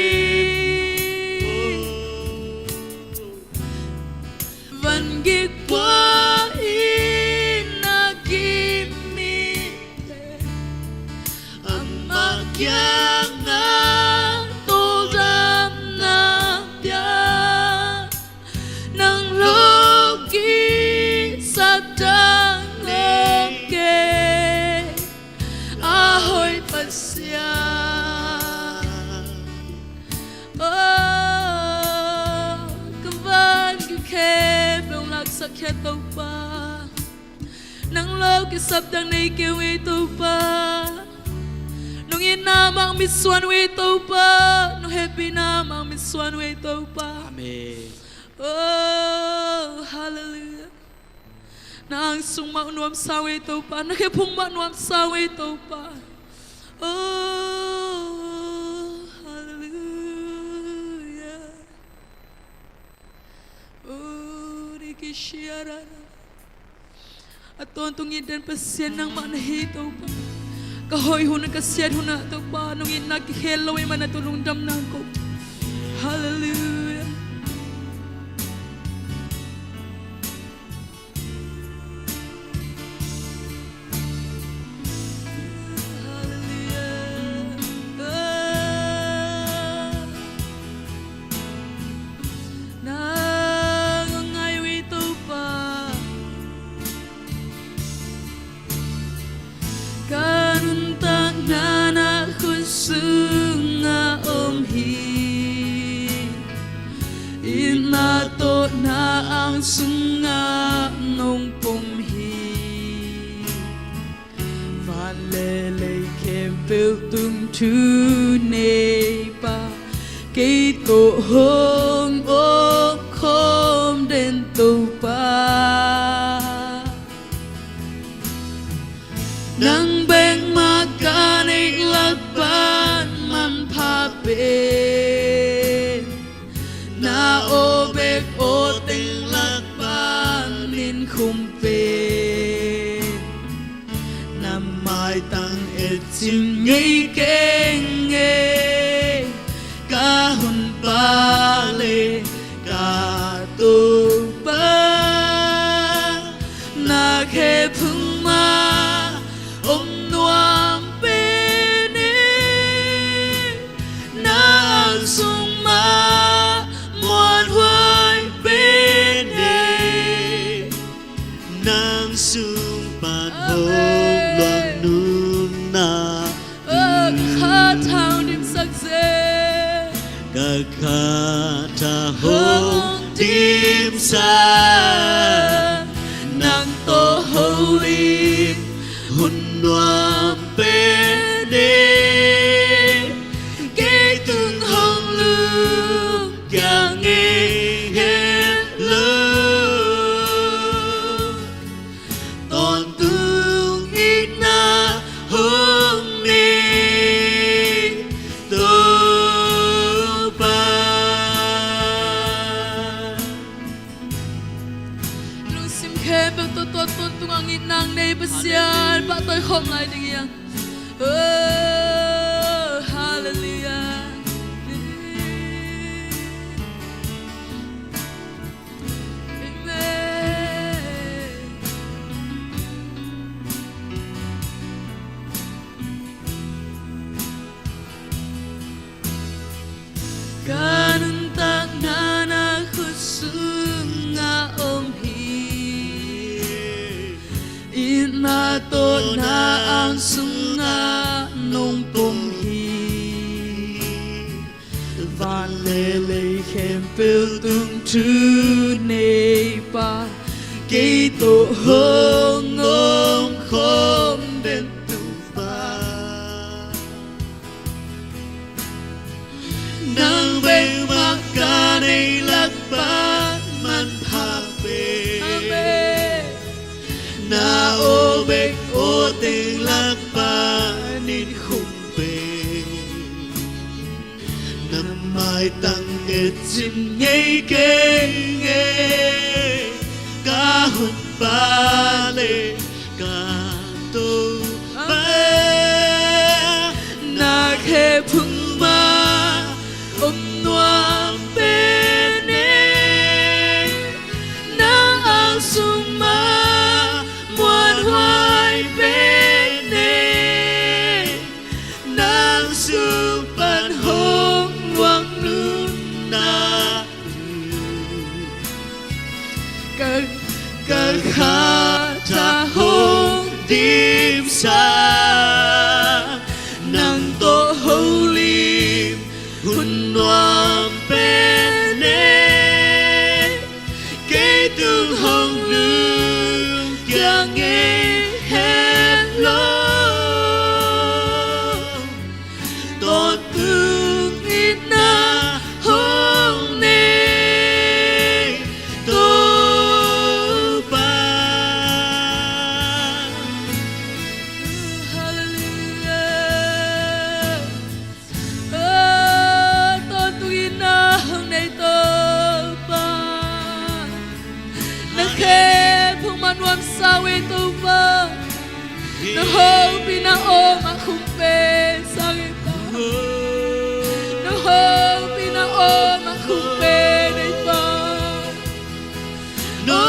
van gik qua in na kim mi te amma kyang na to dam na pya nang loki sat tang ngom ke ahoy pasya kavan ki khe bel lak sak khe to pa nang loki sap dang nei ke we to pa nung ina mang miswan we to pa nung happy na mang miswan we to pa amen oh hallelujah nang sung ma nuam sa we to pa na ke phung ma nuam sa we to pa oh hallelujah oh rikishiara aton tungin dan pasien nang manahi to pa kahoy huna kasyan huna to pa nung ina ki hello ay manatulong dam nang ko hallelujah hallelujah na ina to na ang sunga nung pumhi van lele kem bil tung tu ne pa cây tổ hương ô khom đến tu pa nang beng makanik lakban man pa bên na ô bek ô tình lakban nin khum bên nam mai tăng et chim ngây keng nghe ca hun pa le ca tu pa na khe phung ma nuam pe ne na sung ma muan hoài bên nề nang sung pan hong loang nun na khát thao niềm sắc dê ca kha ta hong tim sa nang to holy hun noam pe ne kê từng hồng lương ca nghe hết lơ toàn tương ít na hôm nay tơ ba lương sim khe bel to tung ang inang nei pasian ba tôi không lại được yang hallelujah amen kanun tak nana khusunga om hi ina to na ang sunga nung pum hi van lele khem pil tung tu ne pa cây tổ hương ôm khom đến tu pa nang beng makanay lakban man hape na o bek o ting lakban in khumpe nam mai tăng et sin ngây kê nghe ca hun ba le ca tu ba na khe phung ma noam pe ne na ang sung ma muan hoài pe ne nang su pan hong wang nun na ka kha ta hong dim sa nang to holy hun noam pe ne kê tương hong lương kia nghe hết lo to tương ít na hong ne to ba nuam sawe tu ba na ho pina o ma khumpe sange pa na ho pina o ma khumpe nei pa no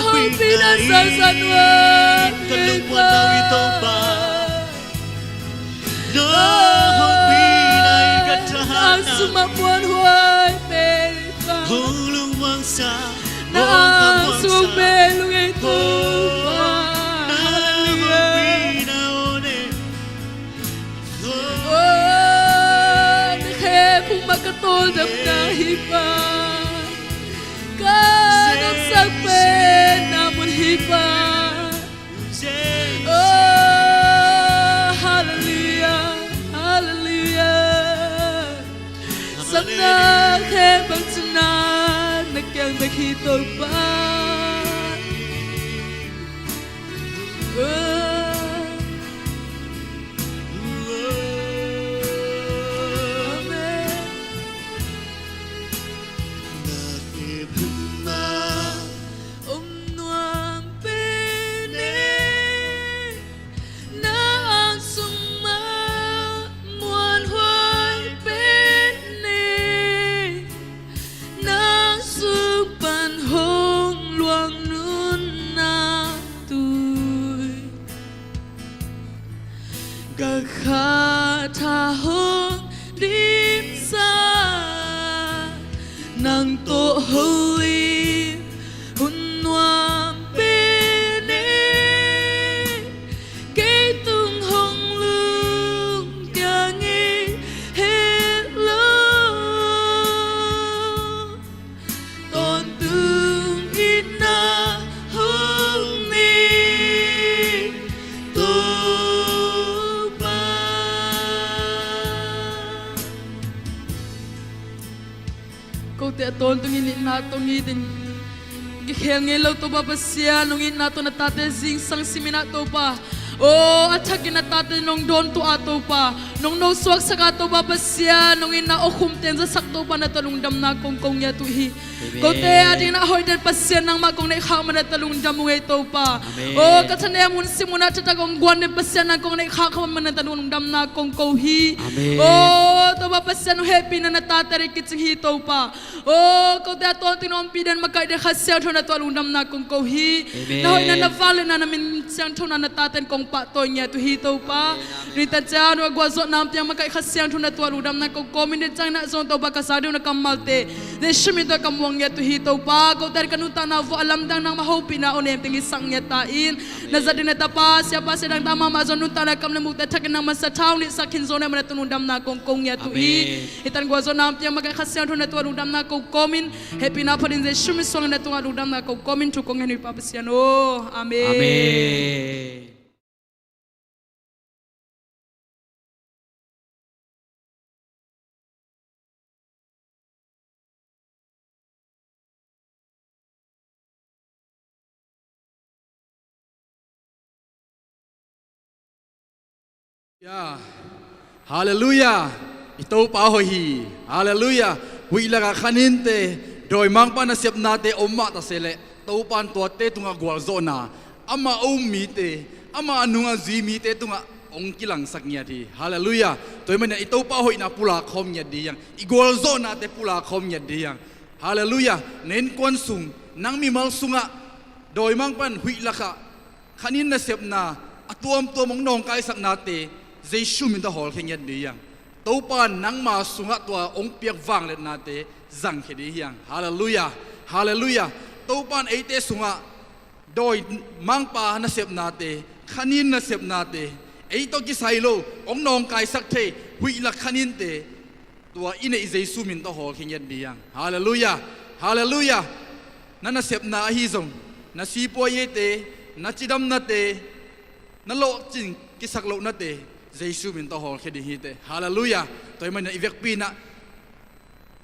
ho pina sa sanwa kalungwa daw ito ba no ho pina ikatahanan ang sumapuan huwag pe pa hulung wangsa na ang sumelo ito pa makatol dap na hipa sắc bên namun hipa oh hallelujah hallelujah sắc na khe bang chana na kyang na khi tôi ba khá tha hương đêm xa nàng tổ hơi hôn noam bên cái tung hồng lương tia nghe hết lỡ toàn tương ít na hương ni câu tệ tôn tung in na tung in din khen nghe lâu to ba pasia nung in na to na tate zing sang simina to pa oh attack na tate nung don to ato pa nung no swak saka to ba pasia nung in na okhum ten za sak to pa na talung dam na kong kong ya tu hi câu tệ ading na hoy den pasia nang ma kong na kha ma na talung dam ngai to pa oh kathane mun simuna chata kong gwan ne pasia nang kong na kha kha ma na talung dam na kong ko hi oh to ba pasia no happy na na tate re kiching hi to pa oh câu tệ tôn tinom pidan makai de khasya thona to talung dam na kong ko hi na hoy na na vale na min sang thona na taten kong pa to nya tu hi to pa ni ta cha no gwa zo nam piang makai khasya thona to talung dam na kong ko min de chang na zon to ba ka sa de na kamalte de shimi to kamwang ya tu hi to pa ko tar kanu ta na vo alam dang nang mahopi na onem tingi sang ya ta in na zadin na ta pa sia pa sedang ta ma zon nu ta na kam na mu ta thak na ma sa thau ni sakin zon na tunun dam na kong kong ya tu hi itan gwa zo nam piang makai khasya thona to talung dam na kong komin happy na pharin je shimi song na tunga dam na kong komin tu kong henu pa pasiano amen amen Ya, hallelujah. Ito pa hohi, hallelujah. Hui laga kaninte, doi mang pa na siap nate oma ta sele. Tau pan tua te tunga gwal zona. Ama umi te, ama anunga zimi te tunga ong kilang saknya di. Hallelujah. Toi mana ito pa hoi na pula kom nya diyang. Igwal zona te pula kom nya diyang. Hallelujah. Nen kwan sung, nang mimal sunga. Doi mang pan hui laka kanin na siap na atuam tuamong nong kai sak nate. Jesu min ta hol khen yan diyang to pan nang ma sunga tua ong piak wang let nate zang khe diyang hallelujah hallelujah to pan ate sunga doi mang pa na sep nate khanin na sep nate ei to ki sailo ong nong kai sak the hui la khanin te tua ine Jesu min ta hol khen yan diyang hallelujah hallelujah na sep na hi zong na si po ye te na chidam na te na lo chin ki sak lo na te Jesu min to hol khedi hi te hallelujah toy man ivek pi na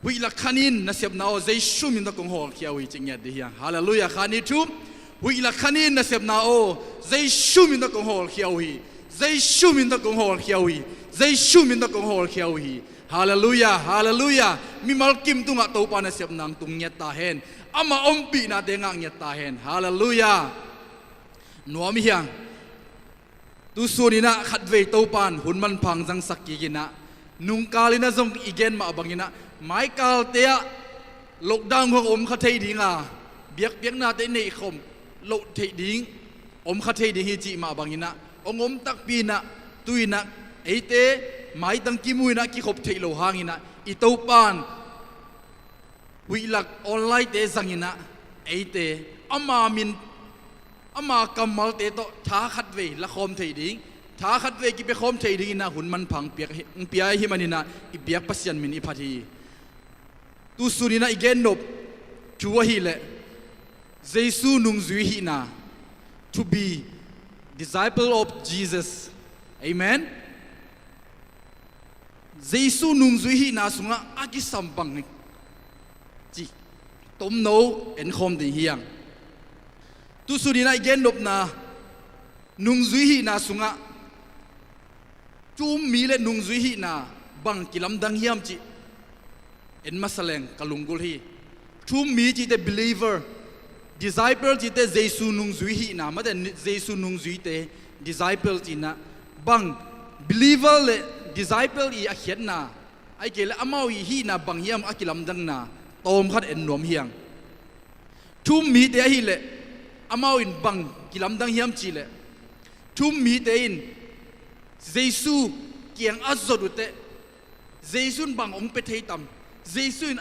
hui la khanin na sep na o Jesu min to kong hol khiawi chingya di hiang hallelujah khani thu hui la khanin na sep na o Jesu min to kong hol khiawi Jesu min to kong hol khiawi Jesu min to kong hol khiawi hallelujah hallelujah mi mal kim tunga to pa na sep nang tung nya ta hen ama ompi na de ngang nya ta hen hallelujah nuam hiang tu sunina khatve to pan hun man phang jang sakki gina nung kalina jong igen ma bangina mai kal tea lockdown ho om khathei dinga biak na te nei khom lo thei ding om khathei ding hi chi ma bangina ongom tak pi na tuina eite mai tang ki muina ki khop thei lo hangina i to pan hui lak online te zangina eite ama min ama kamal te to tha khat ve la khom thei ding tha khat ve ki pe khom thei ding na hun man phang piak pia hi manina i piak pasian min i phathi tu sunina igen nop chuwa hi le Jesu nung zui hi na to be disciple of Jesus. Amen. Jesu nung zui hi na sunga agi sambang ji tom no en khom ding hiang tu su dina igen nop na nung zui hi na sunga chum mi le nung zui hi na bang kilam dang hiam chi en masaleng kalungul hi chum mi chi te believer disciple chi te Jesu nung zui hi na ma den Jesu nung zui te disciple chi na bang believer le disciple i a khian na ai ke le amau hi na bang hiam akilam dang na tom khat en nom hiang chum mi te hi le amau in bang kilam dang hiam chi le chum mi te in Jesu kiang azot te Jesu bang ong pe thei tam Jesu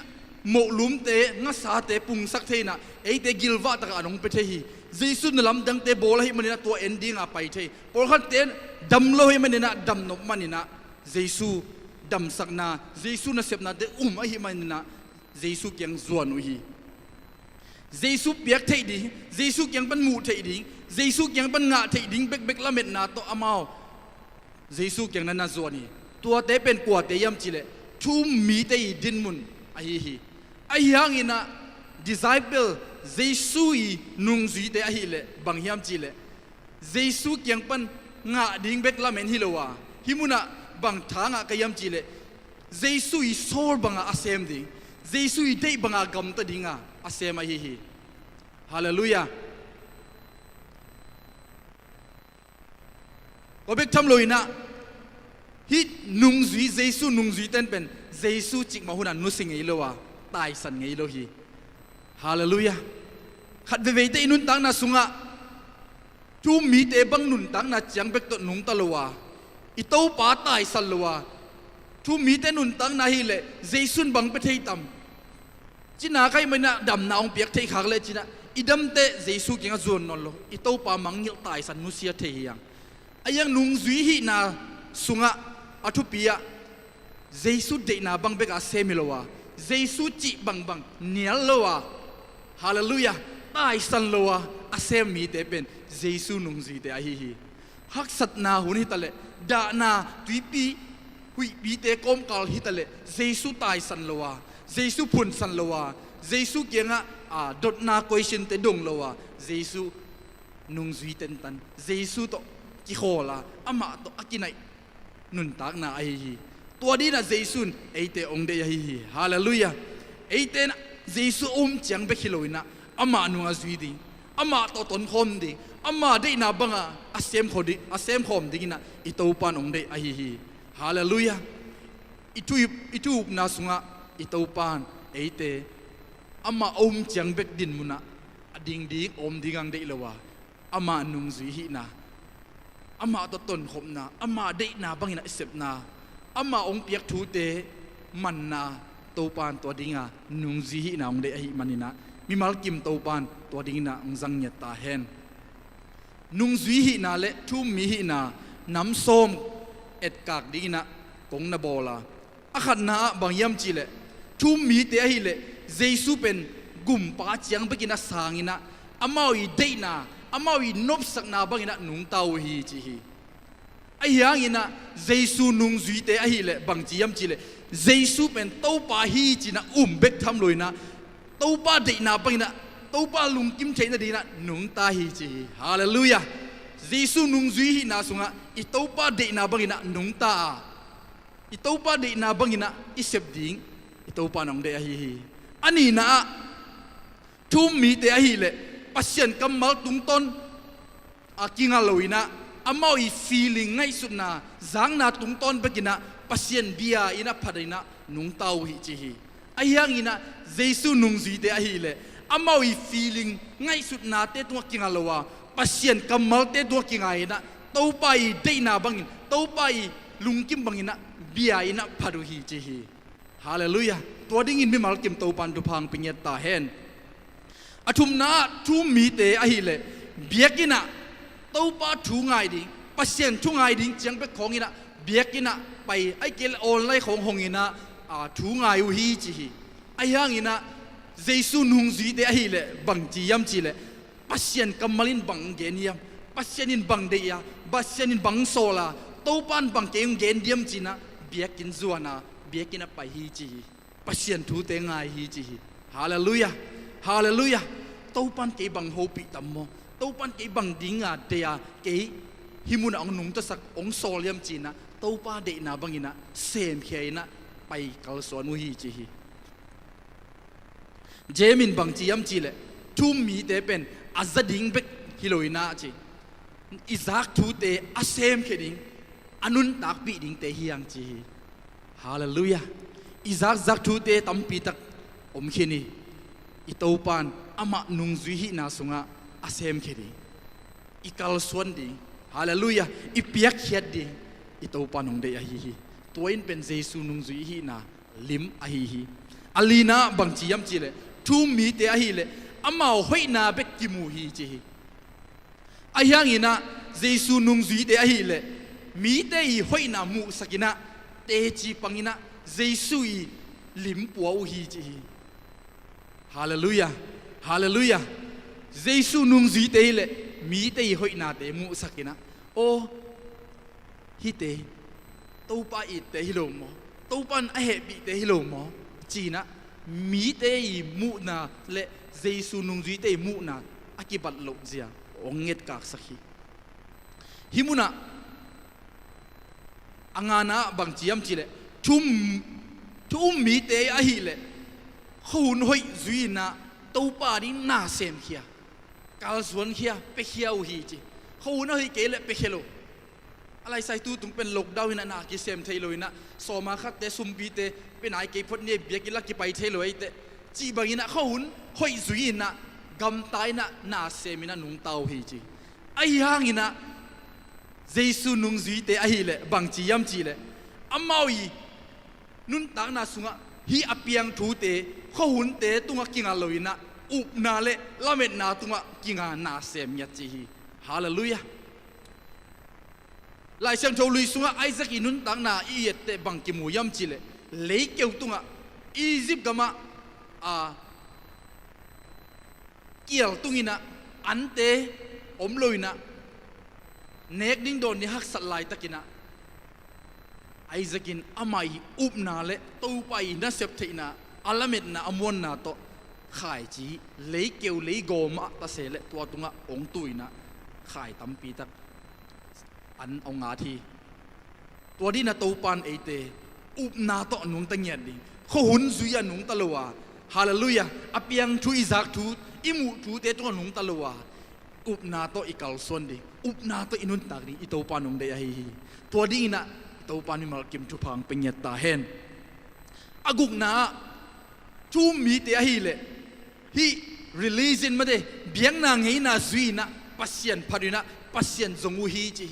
mo lum te nga sa te pung sak thei na ei te gilwa ta anong pe thei hi Jesu na lam dang te bol hi manina to ending a pai thei por khat ten dam lo hi manina dam no manina Jesu dam sakna Jesu na sepna de a hi manina Jesu kiang zuan u hi Jesu piak thei ding Jesu kiang ban mu thei ding Jesu kiang ban nga thei ding bek bek lamet na to amao Jesu kiang na zuan hi tua te pen kwa te yam chile thum mi te din mun a hi ai hang ina disciple Jesu i nung zui te a hi le bang hiam chile Jesu kiang pan nga ding bek lamen hi lowa himuna bang thanga kayam chile Jesu i sol banga asem ding Jesu i dei banga gam ta dinga asem a hi hallelujah ko bek tham loina hi nung zui Jesu nung zui ten pen Jesu chik ma huna nu sing ei lowa tai san ngei lo hi hallelujah khat ve ve te inun tang na sunga tu mi te bang nun tang na chiang bek to nung ta lowa i to pa tai san lowa tu mi te nun tang na hi le Jesu bang pe thei tam china kai mana dam na ong piak thei khak le china idam te Jesu kinga zon non lo i to pa mangil tai san nu sia thei yang ayang nung zui hi na sunga athu pia Jesu de na bang bek a semilowa Jesu chi bang bang nial lowa hallelujah tai san lowa asem mi te pen Jesu nung zui te a hi hak sat na hun hi tale da na tuipi hui bi te kom kal hi tale Jesu tai san lowa Jesu phun san lowa Jesu kianga a dot na question te dong lowa Jesu nung zui ten tan Jesu to ki khola ama to akinai nun tak na ai hi tua di na Jesu eite ong de hi hallelujah eite na Jesu chiang be khiloina ama nu a zui di ama to ton khom di ama de na banga asem khodi asem khom di na ito pan ong de ai hi hallelujah itu na sunga ito pan eite ama chiang bek din muna ading di dingang de lowa ama nung zui hi na ama to ton khom na ama de na bangina sep na ama ong piak thu te man na to pan to dinga nung zui hi na ong de hi manina mi mal kim to pan to dingna ong zang nya ta hen nung zui hi na le thu mi hi na nam som et kak dingina kong na bola akhat na bang yam chi le thu mi te hi le Jesu pen gum pa chiang bekina sangina amau i de na amau i nop sak na bangina nung tau hi chi hi ai yang ina Jesu nung zui te a hi le bang chi yam chi le Jesu pen to pa hi chi na bek tham loina to pa de na bangina to pa lung kim che na dina nung ta hi chi hallelujah Jesu nung zui hi na sunga i to pa de na bangina nung ta i to pa de na bangina i sep ding i to pa nong de a hi ani na thum mi te a hi le pasien kamal tung ton akinga loina amau i feeling ngai sutna zang na tung ton bekina pasien bia ina phadaina nung tau hi chi hi ayang ina Jesu nung zui te a hi le amau i feeling ngai sutna te tu kinga lowa pasien kamal te tu kinga ina to pai de na bangin to pai lungkim bangina bia ina phadu hi chi hi hallelujah to ding in mi mal kim to pan tu phang pinyat ta hen athum na thu mi te a hi le biakina to pa thu ngai ding pasien thu ngai ding chiang pe khong ina biakina pai ai kel online khong hong ina a thu ngai u hi chi hi ai hang ina Jesu nung zui de hi le bang chi yam chi le pasien kamalin bang gen yam pasienin bang de ya pasienin bang sola to pan bang ke gen diam chi na biakin zuana biakin a pai hi chi pasien thu te ngai hi chi hallelujah hallelujah to pan ke bang ho pi tam mo to pan ke bang dinga de ya ke himun ang nung ta sak ong sol yam chi na to pa de na bangina sem khei na pai kal son mu hi chi Jamin bang chi yam chi le thu mi te pen azading bek hiloina chi Isaac thu te asem kheding anun tak pi ding te hiang chi hallelujah Isaac zak thu te tampi tak om khini itopan ama nung zui hi na sunga asem khedi ikal suan ding hallelujah ipiak khiat ding itopan ong de hi toin pen Jesu nung zui hi na lim a hi alina bang chi yam chi le thu mi te a hi le amao hoi na bek ki mu hi chi ayang ina Jesu nung zui te a hi le mi te hi hoi na mu sakina te chi pangina Jesu i lim puau hi chi hallelujah hallelujah Jesu nung zui te hi le mi te hi hoi na te mu sakina o hi te to pa i te hi lo mo to pan a he bi te hi lo mo chi na mi te i mu na le Jesu nung zui te mu na akibat lo zia onget kak sakhi himuna angana bang chiam chile thum mi te a hi le khun hoi zui na to pa ri na sem khia kal suan khia pe khia u hi chi khun hoi ke le pe khelo alai sai tu tung pen lockdown ina na ki sem thailo ina soma khat te sum bi te pe nai ke phot ne bia ki la ki pai thailo ai te chi bangina khun hoi zui na gam tai na semina nung tau hi chi ai hang ina Jesu nung zui te a hi le bang chi yam chi le amawi nun tang na sunga hi apiang thu te khun te tunga kinga loina up na le lamet na tunga kinga na sem ya chi hallelujah lai sang chou lui sunga Isaac inun tang na i yet te bang ki mu yam chi le lei keu tunga Egypt gama kiel tungina ante om loina nek ding don ni hak sat lai takina Isaac in amai up na le to pai na sep theina alamet na amon na to khai chi lei keu lei go ma ta se le tua tunga ong tuina khai tampi tak an ong nga thiตัวนี้นะตัวปานเอเตอุบนาโตนุงตังเงียดดิเขาหุ่นซุยนุงตะลัวฮาเลลูยาอเปียงทูอิซักทูอิมูทูเตตัวนุงตะลัวอุบนาโตอิกัลส่วนดิอุบนาโตอินุนตักดิอิตัวปานุงเดียฮีตัวนี้นะตัวปานิมัลกิมทุพังเป็นยัตตาเฮนอากุกนาทูมีเตียฮีเลฮี release มาเดเบียงนางเฮน่าซุยนะปัสเซียนพารินะปัสเซียนจงอุฮีจี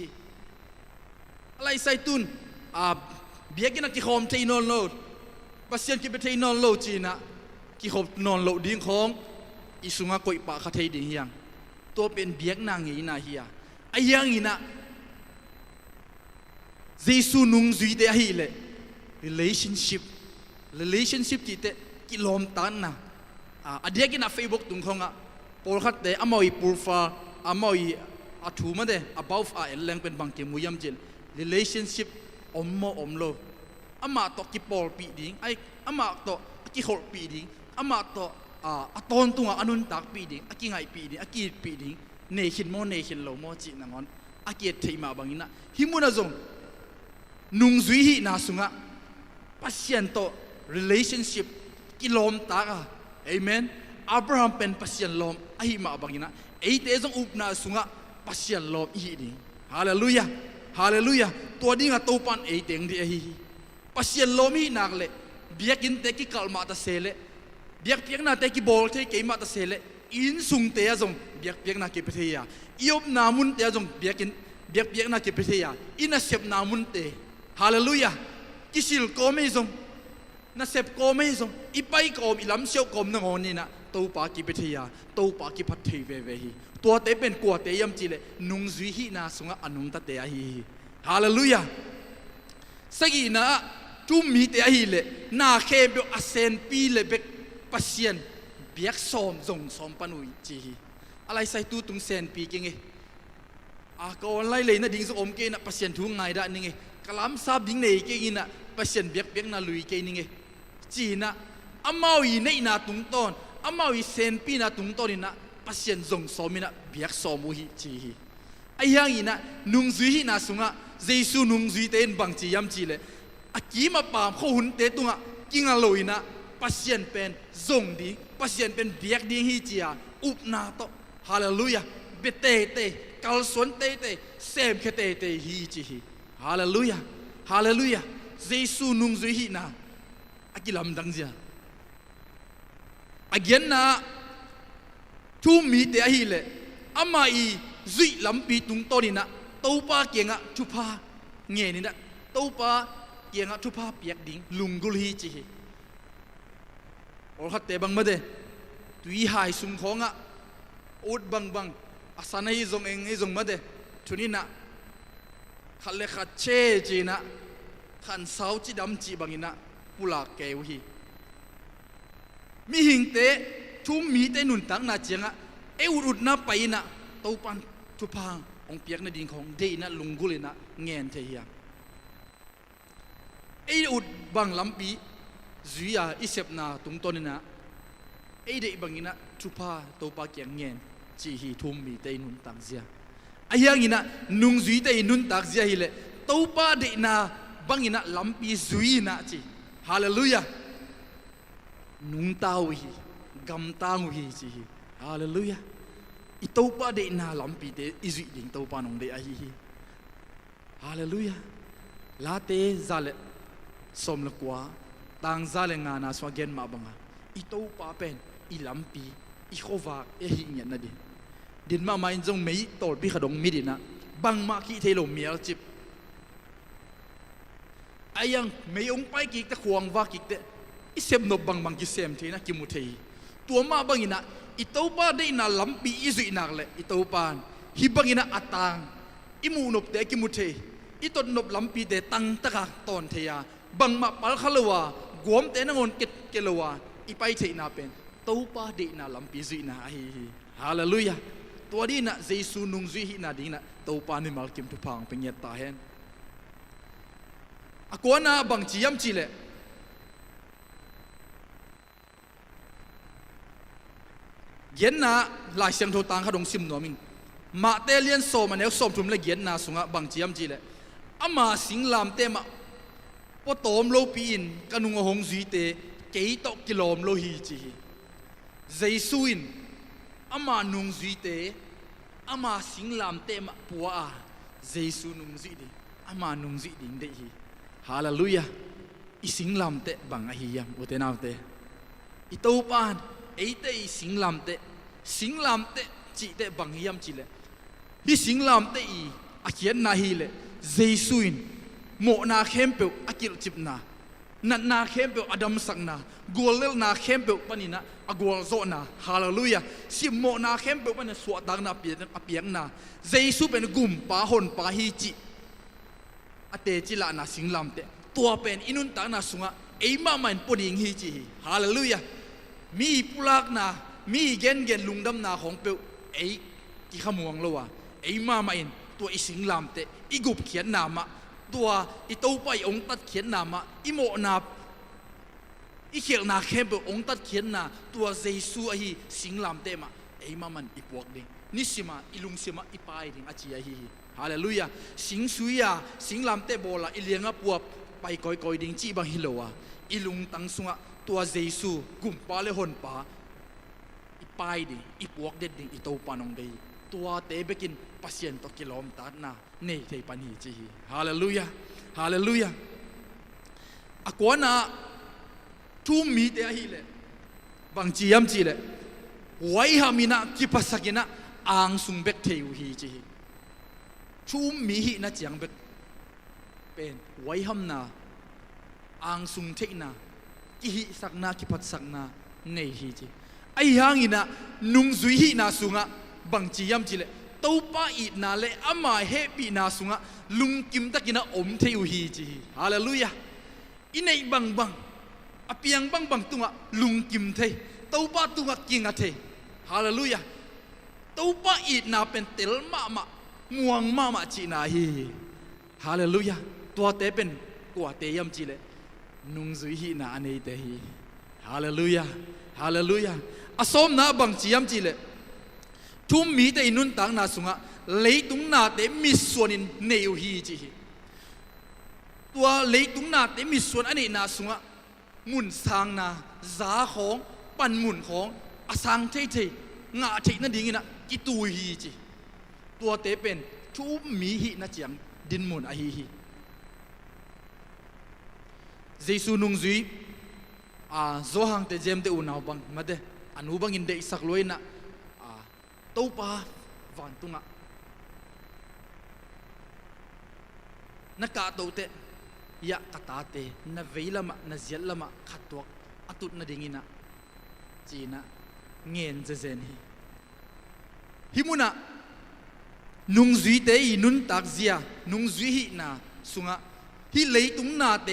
อะไรใส่ตุนเบียกินกิขอมเทนอนโลดปัสเซียนกิไปเทนอนโลจีนะกิขอมนอนโลดดิ้งของอิสุงะกอยปะคาเทดิ้งเฮียงตัวเป็นเบียกนางเฮน่าเฮียไอ้ยังอีนะเจสุนุงจุยเตะฮีเล relationship กิเตกิลอมตันนะอดียกินFacebook ตุงของปอลขัดเตะอามอยปูฟ้าอามอยอาทูมันเด above เอลเลงเป็นบางเกมุยมเจล relationship อมโลอามาตอกิปอลปีดิ้งไออามาตอกิขอลปีดิ้งอามาตอตอนตุงอนุนตักปีดิ้งกิไงปีดิ้งกิปีดิ้งเนชินโลโมจินังอนกิเทมาบางอินะฮิมุนาซงนุงจุยฮีนาสุงะปัสยันโต relationship กิลอมตากะเอเมนอับราฮัมเป็นปัสยันลอมอหิมาบางอินะเอเตซงอุปนาสุงะปัสยันลอมอีดีฮาเลลูยาตัวนี้งะโตปันเอเตงดีฮีปัสยันลอมฮีนักเลเบียกินเตกิคัลมาตาเซเลเบียกเปียกนาเตกิบอลเตกิมาตาเซเลอินสุงเตยซงเบียกเปียกนาเกเปเทียอีอบนามุนเตยซงเบียกนาเกเปเทียอินาเซบนามุนเตฮาเลลูยากิสิลโกเมซงนาเซบโกเมซงอีไปโกมอีลำเชียวโกมนงอนี่นะตัวปากิเปเทียตัวปากิพัทเทเวเวฮีตัวเตเป็นกัวเตยมจิเลนุงจุยฮีนาสุงะอนุงตะเตยฮีฮาเลลูยาสกีนะจุมมีเตยฮีเลนาเคเบอเซนปีเลเบกปัสเซียน เบียกสอมจงสอมปนุยจีอะไรใส่ตู้ตุงเซนปีกิงเงก็ออนไลน์เลยนะดิ้งสอมเกนะปัสยันทุ่งไงได้นี่ไงกลามซาบดิ้งเนี่ยเกยินะปัสยันเบียกน่าลุยเกนี่ไงจีนะอามาวีเนี่ยน่าตุงต้นอามาวีเซนปีน่าตุงต้นนี่นะปัสยันจงสอมินะเบียกสอมุฮิจีไอ้ยังอีนะนุงซุยน่าสุงะเจสุนุงซุยเต้นบังจียำจีเลยอากีมาปามเขาหุ่นเตตุงะกิงอลอยนะปัสยันเป็นจงดีปัสยันเป็นเบียกดิ้งฮิจีอาอุปนาโตฮาเลลูยาเบเตเตกัลสวนเตเตเซมเคเตเตฮีจีฮีฮาเลลูยาฮาเลลูยาเจสุนุงซุยฮีนะอากิลำดังเสียอาเกียนนะทุ่มมีเตะฮีเลยอามาอีซุยลำปีตุงโตนี่นะตู้ป้าเกียงะทุพาเงี้ยนี่นะตู้ป้าเกียงะทุพาเปียกดิ้งลุงกุลฮีจีฮีโอ้ขัดเตะบังมาเดตุยหายสุงของะอุดบังอาสนะอีจงเองอีจงมาเดทุนี่นะขัดเลขัดเชจีนะขันสาวจีดำจีบังอินะปุลาเกวฮีมีหิงเตะทุ่มมีเตะนุนตังนาเจียงะอุดนะไปนะตู้ปันทุพางองเปียกในดิ่งของเดนะลุงกุลนะเงียนเทียอุดบังลำปีจุยาอิเซปนาตุงต้นนะเด็กบางอินะทุพาตัวปากเกียงเงินจีฮีทุ่มมีเตนุนตักเสียยังอินะนุงจุยเตนุนตักเสียฮิเลตัวปาเด็กนะบางอินะลำปีจุยนะจีฮาเลลูยานุงตาวฮีกำตาวฮีจีฮาเลลูยาอีตัวปาเด็กนะลำปีเตอิจุยดิ่งตัวปานองเดอฮีฮาเลลูยาลาเตซาเลสมละกว่าต่างซาเลงานาสวาเกนมาบังอีตัวปาเป็นอีลำปีอีโควาหิเงียนนะดินมาไม่จงไม่ตอดพี่ขดงมิดินะบังมาขี้เทโลเมียลจิบไอ้ยังไม่องไปกิกแต่ควงว่ากิกแต่อีเซมนบบังกิเซมเทนะกิมุเทตัวมาบังอินะอีตัวปาได้น่าลำปีอีสุยนักเลยอีตัวปานฮิบังอินะอัตางอีมูนบเตกิมุเทอีต้นนบลำปีเตตังตะกะตอนเทียบังมาปัลขลัวกวมเตนงอนเกลัวอีไปเทนาเป็นตัวปาเดน่าลำปีจุยนาฮาเลลูยาตัวดีน่ะเจสุนุงจุยนาดีน่ะตัวปานิมัลกิมทุพังเป็นเงียตาเห็นอากวนาบังจียมจีเลเย็นน่ะหลายเสียงโทตังขดงซิมหนัวมิงมาเตเลียนโซมันเอวสมทุมเลยเย็นน่ะสุงะบังจียมจีเลอามาสิงลามเตมะพอโตมโลปีนกันุงหงจุยเตเกยตกิโลมโลฮีจีเจสุอินอามานุงจุยเตอามาสิงลามเตมะปัวเจสุนุงจุยเดอามานุงจุยดิ่งเดฮีฮาเลลูยาอีสิงลามเตบังอหิยังอุเตนาวเตอีตัวปานเอเตอีสิงลามเตจีเตบังอหิยังจีเลฮีสิงลามเตอีอาเขียนนาฮีเลเจสุอินโมนาเข้มเปลอากิลจิบนาเข้มเปลอดัมสังนากัวเลลนาเข้มเปลปนินะอกัวโซนาฮาเลลูยาสิโมนาเข้มเปลปนิสวดดังนาเปียงนาเจสุเป็นกุมปาหนปาฮีจิอเตจิลานาสิงลำเตตัวเป็นอินุนตังนาสุงะเอมามันปดิงฮีจิฮาเลลูยามีปุลักนามีเกนลุงดำนาของเปลเอกิขมวงโลวะเอมามันตัวอิสิงลำเตอีกุบเขียนนามะตัวอีตัวไปองตัดเขียนนามะอีโมนาอีเขียนนาเข้มเปองตัดเขียนนาตัวเจสุอหีสิงลำเตมะเอมามันอีปวกดินิสิมาอีลุงสิมาอีปายดิงอาจีอหีฮาเลลูยาสิงสุยาสิงลำเตโบลาอีเลียงปัวไปกอยดิงจีบังฮิโลวะอีลุงตังสุงะตัวเจสุกุมปาเลหนปาอีปายดิอีปวกเด็ดดิงอีตัวปานองเดตัวเตเบกินปัสยันตกิโลมตัดนาเนเทปันฮีจีฮาเลลูยาฮาเลลูยาอากวนาทุ่มมีเตะฮีเลบางจียมจีเลไว้ฮามินะกิปัสกินะอ่างสุงเบกเทวฮีจีทุ่มมีฮีนะจียงเบกเป็นไว้ฮามนาอ่างสุงเทนากิฮิสักนากิปัสสักนาเนฮีจีไอ้ยังอินะนุงซุยฮีนาสุงะบางจียมจีเลตัวป้าอีนาเลอามาเฮปีนาสุงะลุงกิมตะกินะอมเทวฮีจีฮาเลลูยาอินไอบังอเปียงบังตุงะลุงกิมเทต ตัวป้าตุงกิงอะเทฮาเลลูยาตัวป้าอีน่าเป็นเตลมาม่วงมาจีนาฮีฮาเลลูยาตัวเตเป็นกว่าเตยมจีเลนุ่งซุยฮีน่าอันนี้เตฮีฮาเลลูยาฮาเลลูยาอาสมน่าบังจียมจีเลทุ่มมีแต่อินุนตังนาสุงะเลยตุงนาเตมิส่วนเนวฮีจีตัวเลยตุงนาเตมิส่วนอันนี้นาสุงะมุนสางนาซาของปันมุนของอาสังเทเทงาเทนั่นดิ้งนะกิตูฮีจีตัวเตเป็นทุ่มมีฮีนะเจียงดินมุนอะฮีเจสุนุงซุยโซฮังเตเจมเตอุนาวบังมาเดอนุบังอินเดอิสักลอยนะตัวป้าวันตุงะนักการตัวเตยะกตาเตนเวลามะนเจลามะขัดตัวอตุนดิ่งนะจีนะเงินจะเจนฮิมุนะนุ่งซุยเตยนุนตักเจียนุ่งซุยฮินะสุงะฮิเลยตุงนาเต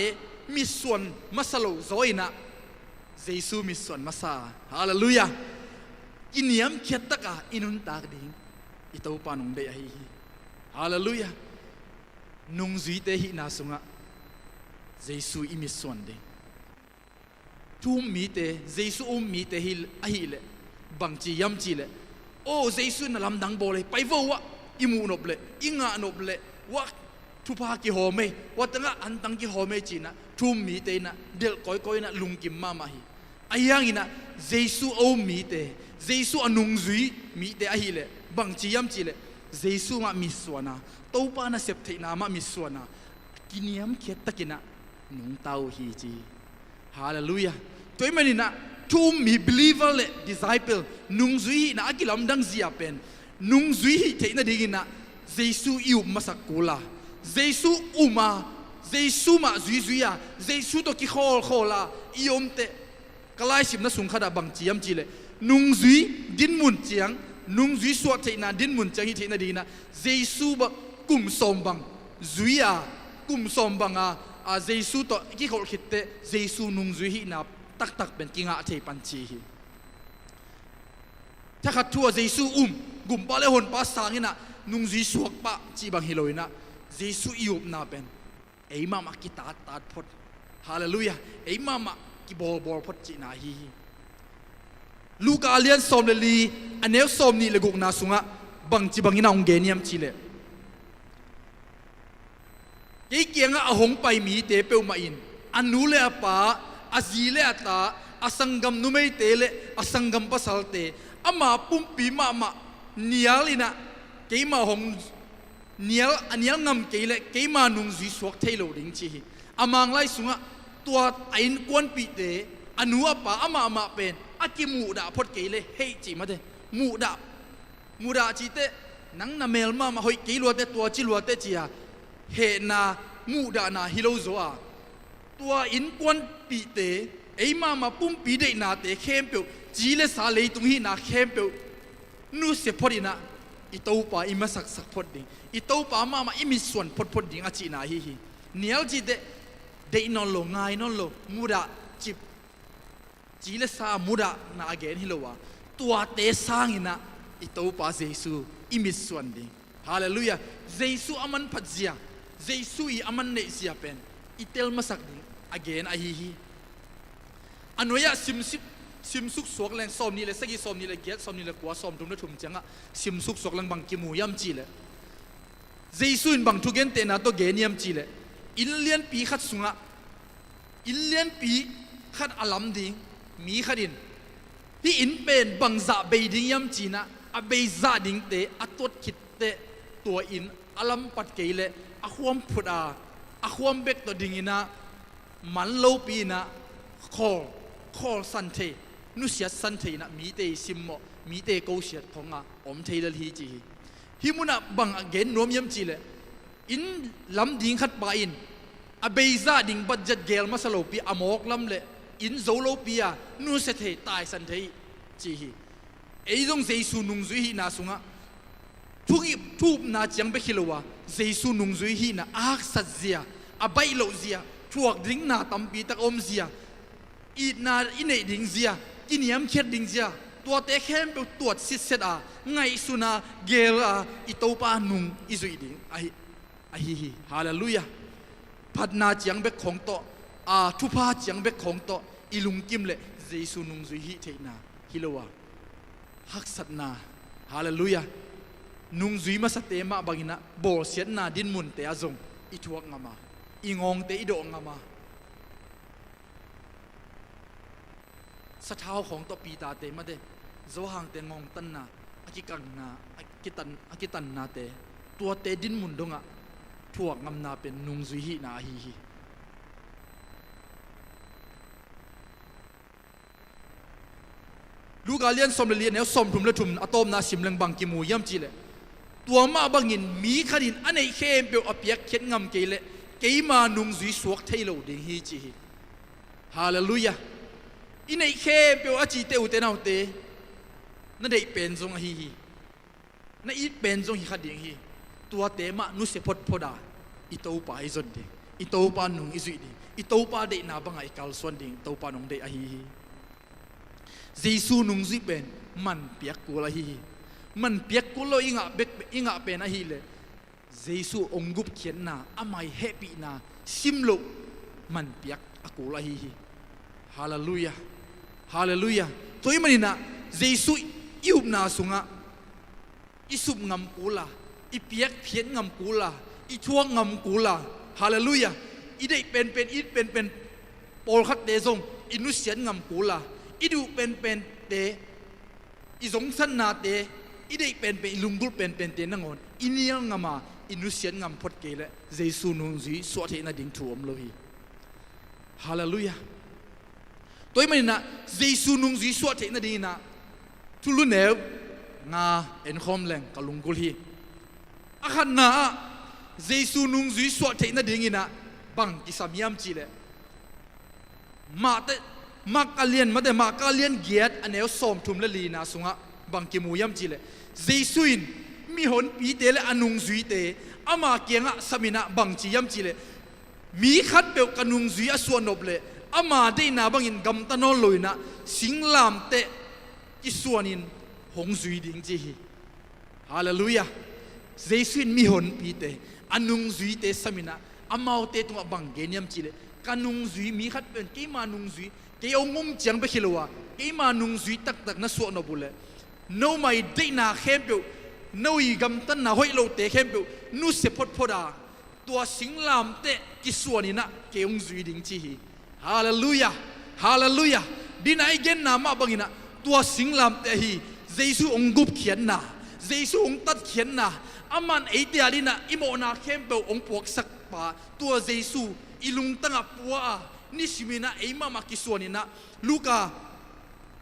มิส่วนมาสโลโซยนะเจสุมิส่วนมาซาฮาเลลูยากินยามเขียดตะกาอินุนตากดิ่งอิตาอุปานุงเดียฮีฮาเลลูยานุ่งซุยเตหินาสุงะเจสุอิมิส่วนเดทุ่มมีเตเจสุอุมมีเตฮิอหิเลบังจียามจีเลโอ้เจสุนลำดังโบเลยไปวัวอิมูนบเลอิงานบเลวะทุพากิโฮเมวะตั้งอันตั้งกิโฮเมจีนะทุ่มมีเตนะเดลก้อยนะลุงกิมมามาฮีอายังอินะเจสุอุมมีเตเจสุอนุงซุยมีเตอหิเลบังจียามจีเลเจสุมามิสวนาตัวปานะเสพตินามามิสวนากินยามเขียดตะกินะนุงเต้าฮีจีฮาเลลูยาตัวมันนี่นะทุ่มมี believer เล disciple นุงซุยนะอากิลำดังเสียเป็นนุงซุยเทนะดิ่งนะเจสุอิวมาสักกูลาเจสุอุมาเจสุมาซุยเจสุตัวกิโคลาอิยมเตกลายสิบนะสุงขดาบังจียมจีเลนุงซุยดินมุนเจียงนุ่งซุยสวดเทนะดินมุนเจียงฮิเทนะดีนะเจสุบกุมสมบังซุยกุมสมบังเจสุตัวกิโคคิดเตเจสุนุ่งซุยฮินะตักเป็นกิงะเทปันชีฮิถ้าขัดทัวเจสุกุมปะเลหนปะสางฮินะนุ่งซุยสวกปะจีบังฮิโลยนะเจสุอิวนาเป็นเอมามากิตาตาพดฮาเลลูยาเอมามากิบอลพดจีนาฮีลูกาเลียนสมเลลีอันเนลสมนี่เลกุกนาสุงะบังจีบังอินาองเกเนียมชิเลยี่เกียงอะหงไปมีเตเปวมาอินอันนูเลอะปาอาจีเลอะตาอาสังกัมนุไม่เตเลอาสังกัมปัสสัลเตอามาปุ่มปีมาเนียลินะเกมาหงเนียลอันเนียลงำเกเลเกมานุงจีสวกเทโลดิงชีอามังไลสุงะตัวไอ้กวนปีเตอันนูอะปาอามาเป็นอากิมูดาพดเกเลเฮจีมาเตมูดาจีเตนังนาเมลมาหอยเกลัวเตตัวจิลัวเตจีอะเฮนามูดานาฮิโลโซอาตัวอินกวนปีเตไอมาปุ่มปีเดนาเตเข้มเปียวจีเลสาเลยตรงฮีนาเข้มเปียวนูเสพพอดีนะอิตาอุปาอิมาสักพอดีอิตาอุปามาอิมิส่วนพอดีอาจีนาฮีเนียลจีเตเดนอนโลง่ายนอนโลมูดาจิบจีเลสามูดานาเกนฮิโลวาตัวเตสร้างนะอิตาอุปาเจสุอิมิส่วนดีฮาเลลูยาเจสุอามันพัดเจียเจสุอีอามันเนเซียเป็นอิเตลมาสักดีagain ahihi anoya simsuk sok lang som ni le sagi som ni le get som ni le kwa som tum na thum changa simsuk sok lang bang kimu yam chi le jaisu in bang thugen te na to gen yam chi le illian pi khat sunga illian pi khat alam ding mi khadin hi in pen bang za be ding yam chi na a be za ding te atot khit te to in alam pat ke le a khwam phuda a khwam bek to ding inaมันโลปีนะคอสันเทนุเสียสันเทนะมีเตซิมโมมีเตโกเสียของอ่ะอมเทลฮีจีฮิมุนะบังเกนรวมยมจีเลยอินลำดิ่งขัดปาอินอเบย์ซาดิ่งบัดจัดเกลมาสโลปีอโมกลำเลยอินโซโลปีอะนุเสเทตายสันเทจีฮีไอ้ตรงเจสุนุงซุยฮีนาสุงะทุบนาจังเบคิโลวะเจสุนุงซุยฮีนะอักสัตเซียอใบโลเซียพวกดิ้งนาตัมปีตะอมเสียอีนาอินเอดิ้งเสีย กินยำเข็ดดิ่งเจ้าตัวเตะเข้มเป็นตัวสิเสดไงสุนาเกลอิโตปานุงอิสุยดิ่งไอฮิฮาเลลูยาพัดนาจังเบกของโตทุพาจังเบกของโตอิลุงกิมเลเยซูนุงซุยฮิเทนาฮิโลวาฮักสัตนาฮาเลลูยานุงซุยมาสเตมาบังอินะบอลเสียนาดินมุนเตอจงอิทวกงามาอิงองเตอิโดงามาสะเท้าของตัวปีตาเตมาเดโซหังเตงองตันนาอากิกังนาอากิตันนาเตตัวเตดินมุนดงะทวกงำนาเป็นนุงซุยฮินาฮีลูกอาเลียนสมเลียนเนวสมทุมละทุมอะตอมนาสิมเลงบังกิมูย่ำจีเลตัวมาบังอินมีขดินอันไหนเข้มเปียวอเปียกเข็ดงำเกเลเกยมานุงซุยสวกเทโลดิฮีจีฮาเลลูยาอินไหนเข้มเปียวอจีเตอุเตนาเตนั่นได้เป็นทรงฮีนั่นอีเป็นทรงฮีขดิงฮีตัวเตมานุเสพพดาอิโตปาอิจนดิอิโตปานุงอิจุยดิอิโตปาเดนาบังไอคัลส่วนดิอิโตปานุงเดอฮีเยซูนุงซุยเป็นมันเปียกกูละฮีมันเปียกกูโลอิงะเป็นอะฮีเลเยซูองกุบเขียนนาอามายเฮปีนาซิมโลมันเปียกอะกูละฮีฮาเลลูยาฮาเลลูยาตัวมันนี่นะเยซูอิบนาสุงะอิสุบงำกูละอิเปียกเพียนงำกูละอิช่วงงำกูละฮาเลลูยาอิได้เป็นโปลคัดเดซงอินุเสียนงำกูละอิดูเป็นเตอิสงสันนาเตอิได้เป็นลุงดุลเป็นเตนังอนอิเนียงมาอินุเสียนงำพดเกลเยซูนุงซีสวดเทนาดิ่งถ่วมโลหิฮาเลลูยาตัวมันนะเยซูนุงซีสวดเทนาดิ่งนะทุลุนเนวงาเอ็นคอมแรงกลุงกุลฮีอาขันนาเยซูนุงซีสวดเทนาดิ่งนะบังกิสามียมจีเลมากาเลียนมาแต่มากาเลียนเกียรติอันเอวสมทุมละลีนาสุงะบังกิมูยมจีเลเยซูอินมีหนปีเตเลอนุงซุยเตอามาเกียงะสมินะบังจียมจีเลมีขัดเปลวกันุงซุยอส่วนนบเลอามาได้นาบังอินกำตะนอลอยนะสิงลามเตกิส่วนินหงซุยดิ่งจีฮาเลลูยาเยซูอินมีหนปีเตอนุงซุยเตสมินะอามาเตตุงบังเกนยมจีเลกันุงซุยมีขัดเป็นกี่มานุงซุยเกี่ยวงุ้มจังไปคิดว่ากี่มานุงซุยตักนัสวานบุเลโนไม่ได้นาเข้มเปียวโนอีกำตันนาห้อยโลเตเข้มเปียวนุเสพพดาตัวสิงลามเตกิสวานินะเกี่ยวงซุยดิ่งจีฮาเลลูยาฮาเลลูยาดินไอเกนนามาบังอินะตัวสิงลามเตฮีเยซูองกุบเขียนนาเยซูองตัดเขียนนาอามันไอเดียดินะอิโมนาเข้มเปียวองปวกสักปาตัวเยซูอิลุงตั้งปัวนิสิมินะเอมามากิสวานินะลูกา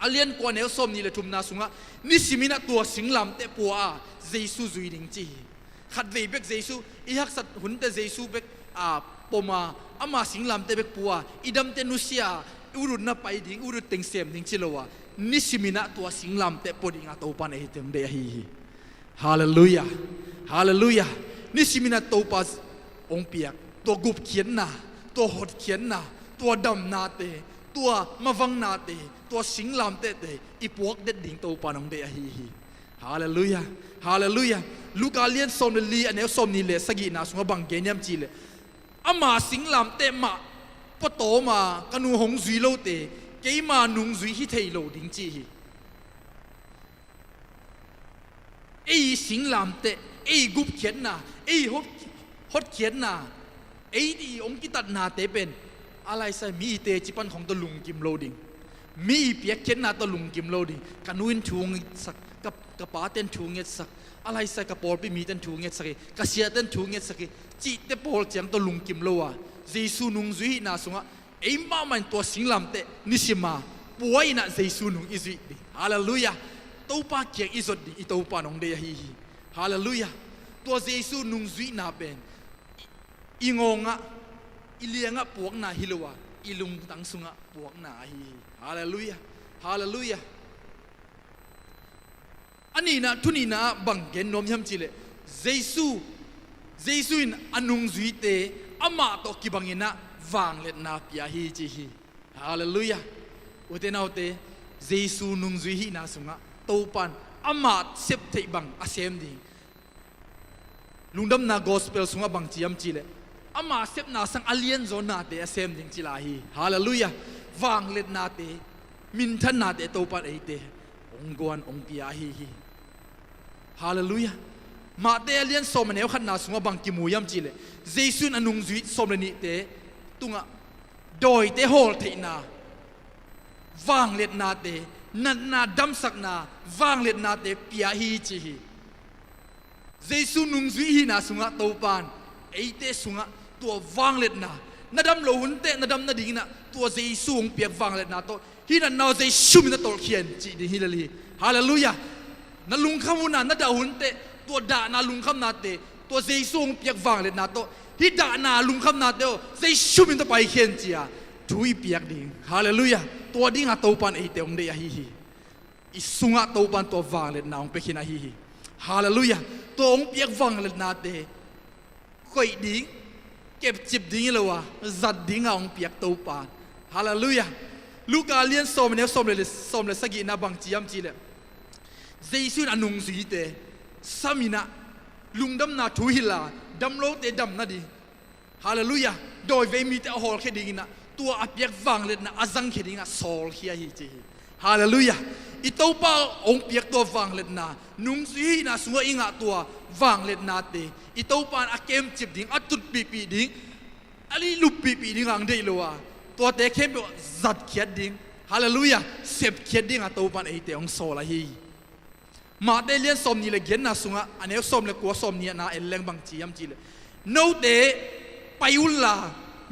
อาเลียนกวนเอลสมนี่เลยทุมนาสุงะนิสิมินะตัวสิงลำเตปัวเยซูจุยดิ่งจีขัดเวเบกเยซูอีฮักสัตหุ่นเตเยซูเบกปมาอามาสิงลำเตเบกปัวอีดัมเตนุเซียอุรุณนับไปดิ่งอุรุเต็งเสียมดิ่งชิลวะนิสิมินะตัวสิงลำเตปดิ่งอาตัวปานเอเต็มเดียฮีฮาเลลูยาฮาเลลูยานิสิมินะตัวปาองเปียกตัวกุบเขียนนาตัวหดเขียนนาตัวดำนาเตตัวมาฟังนาเตตัวสิงลามเตอีพวกเด็ดดิ่งตัวปานองเดฮีฮาเลลูยาฮาเลลูยาลูกาเลียนสมลีอันเอลสมนี่เลสกีนาสุงบังเกนยมจีเลอามาสิงลามเตมาปโตมากันูหงซุยโลเตเกยมานุงซุยฮิเทโลดิ่งจีเอสิงลามเตเอกุบเขียนนาเอฮดเขียนนาเอดีองกิตัดนาเตเป็นอะไรใส่มีเตจิปันของตะลุงกิมโลดิงมีเปียกเข็นนาตะลุงกิมโลดิงกันุนชูงสักกับป้าเต้นชูงเงสักอะไรใส่กับปอลไปมีเต้นชูงเงสักกับเสียเต้นชูงเงสักจีเตปอลเจียงตะลุงกิมโลวะเยซูนุงซุยนาสุงะเอ็มบ้ามันตัวสิงลำเตนิสิมาป่วยนะเยซูนุงอิซุยดิฮาเลลูยาตัวป้าเกียงอิสุดดิตัวป้านองเดียฮีฮาเลลูยาตัวเยซูนุงซุยนาเป็นอิงงะอิเลียงะปวกนาฮิลวะอิลุงตังสุงะปวกนาฮีฮาเลลูยาฮาเลลูยาอันนี้นะทุนีนะบังเกนนมยำจิเลเยซูอินอนุงซุยเตอามาโตกิบังอินะวางเล็ดนาปิยาฮีจีฮีฮาเลลูยาอุเตนาอุเต Jesu nung zui hi na sunga topan amat sep thei bang asem ding lungdam na gospel sunga bang chiam chile ama sep na sang alien zon na te asem ding chila hi hallelujah wang let na te min than na te topan ei te ong guan ong pia hi hallelujah ma te alien som ne khat na sunga bang ki muyam chile Jesu anung zui som le ni te tunga doi te hol thei na wang let na te na dam sak na wang let na te pia hi chi hi Jesu nung zui hi na sunga topan ei te sunga tua wang let na dam lo hun te na dam na ding na tua Jesu ong pia wang let na to hi na no Jesu min na tol khian chi di hi li hallelujah na lung kham na da hun te tua da na lung kham na te tua Jesu ong pia wang let na to hi da na lung kham na te Jesu min to pai khian chi a thui piak ding hallelujahตัวดิ้งหาตัวปันไอเตองเดียฮีอิสุงหาตัวปันตัววางเล็ดนาองเปกินาฮีฮาเลลูยาตัวองเปียกวางเล็ดนาเตค่อยดิ้งเก็บจิบดิ้งเลยวะจัดดิ้งองเปียกตัวปันฮาเลลูยาลูกาเลียนสมเนี่ยสมเลยสกินาบังจียมจีเลยเจสุนอนุงสีเตสามินะลุงดำนาทุหิลาดำโลเตดำนาดีฮาเลลูยาโดยเวมีเตอฮอลแค่ดิ้งนะตัวอภิยกฟังเลยนะอาจังเขียนงาโซลเฮียฮีจีฮาเลลูยาอิตัวป้าองเปียกตัวฟังเลยนะนุ่งสีนะสวยงาตัวฟังเลยนะเตอิตัวป้าอาเกมจิบดิ้งอัตุดปีดิ้งอันนี้ลุบปีดิ้งอังเดียลวะตัวเตะเข้มแบบจัดเขียนดิ้งฮาเลลูยาเสพเขียนดิ้งอัตัวป้าไอเตองโซลฮีมาเตเลียนสมนี่เลยเขียนนะสุงะอันนี้สมเลยกัวสมนี่นะเอลเลงบังจียมจีเลยโนเตไปอุลลา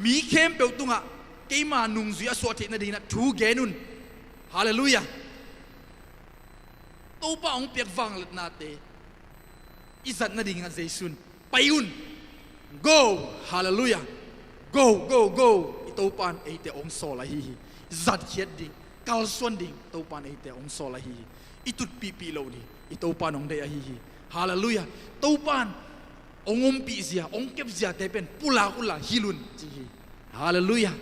มีเข้มเปลตุงะเกี่ยมานุ่งจุยอสวดเทนดีนะทูเกนุนฮาเลลูยาตัวป้าองเปียกฟังเลนาเตอิสัตนาดีงานเจสุนไปอุน go ฮาเลลูยา goอิตัวป้าไอเตองโซลาฮีจัดเขียดดิกาลส่วนดิตัวป้าไอเตองโซลาฮีอิตุดปีโลดีอิตัวป้าองเดียฮีฮาเลลูยาตัวป้าองปีเสียองเก็บเสียแต่เป็นปุลาฮิลุนจีฮาเลลูยา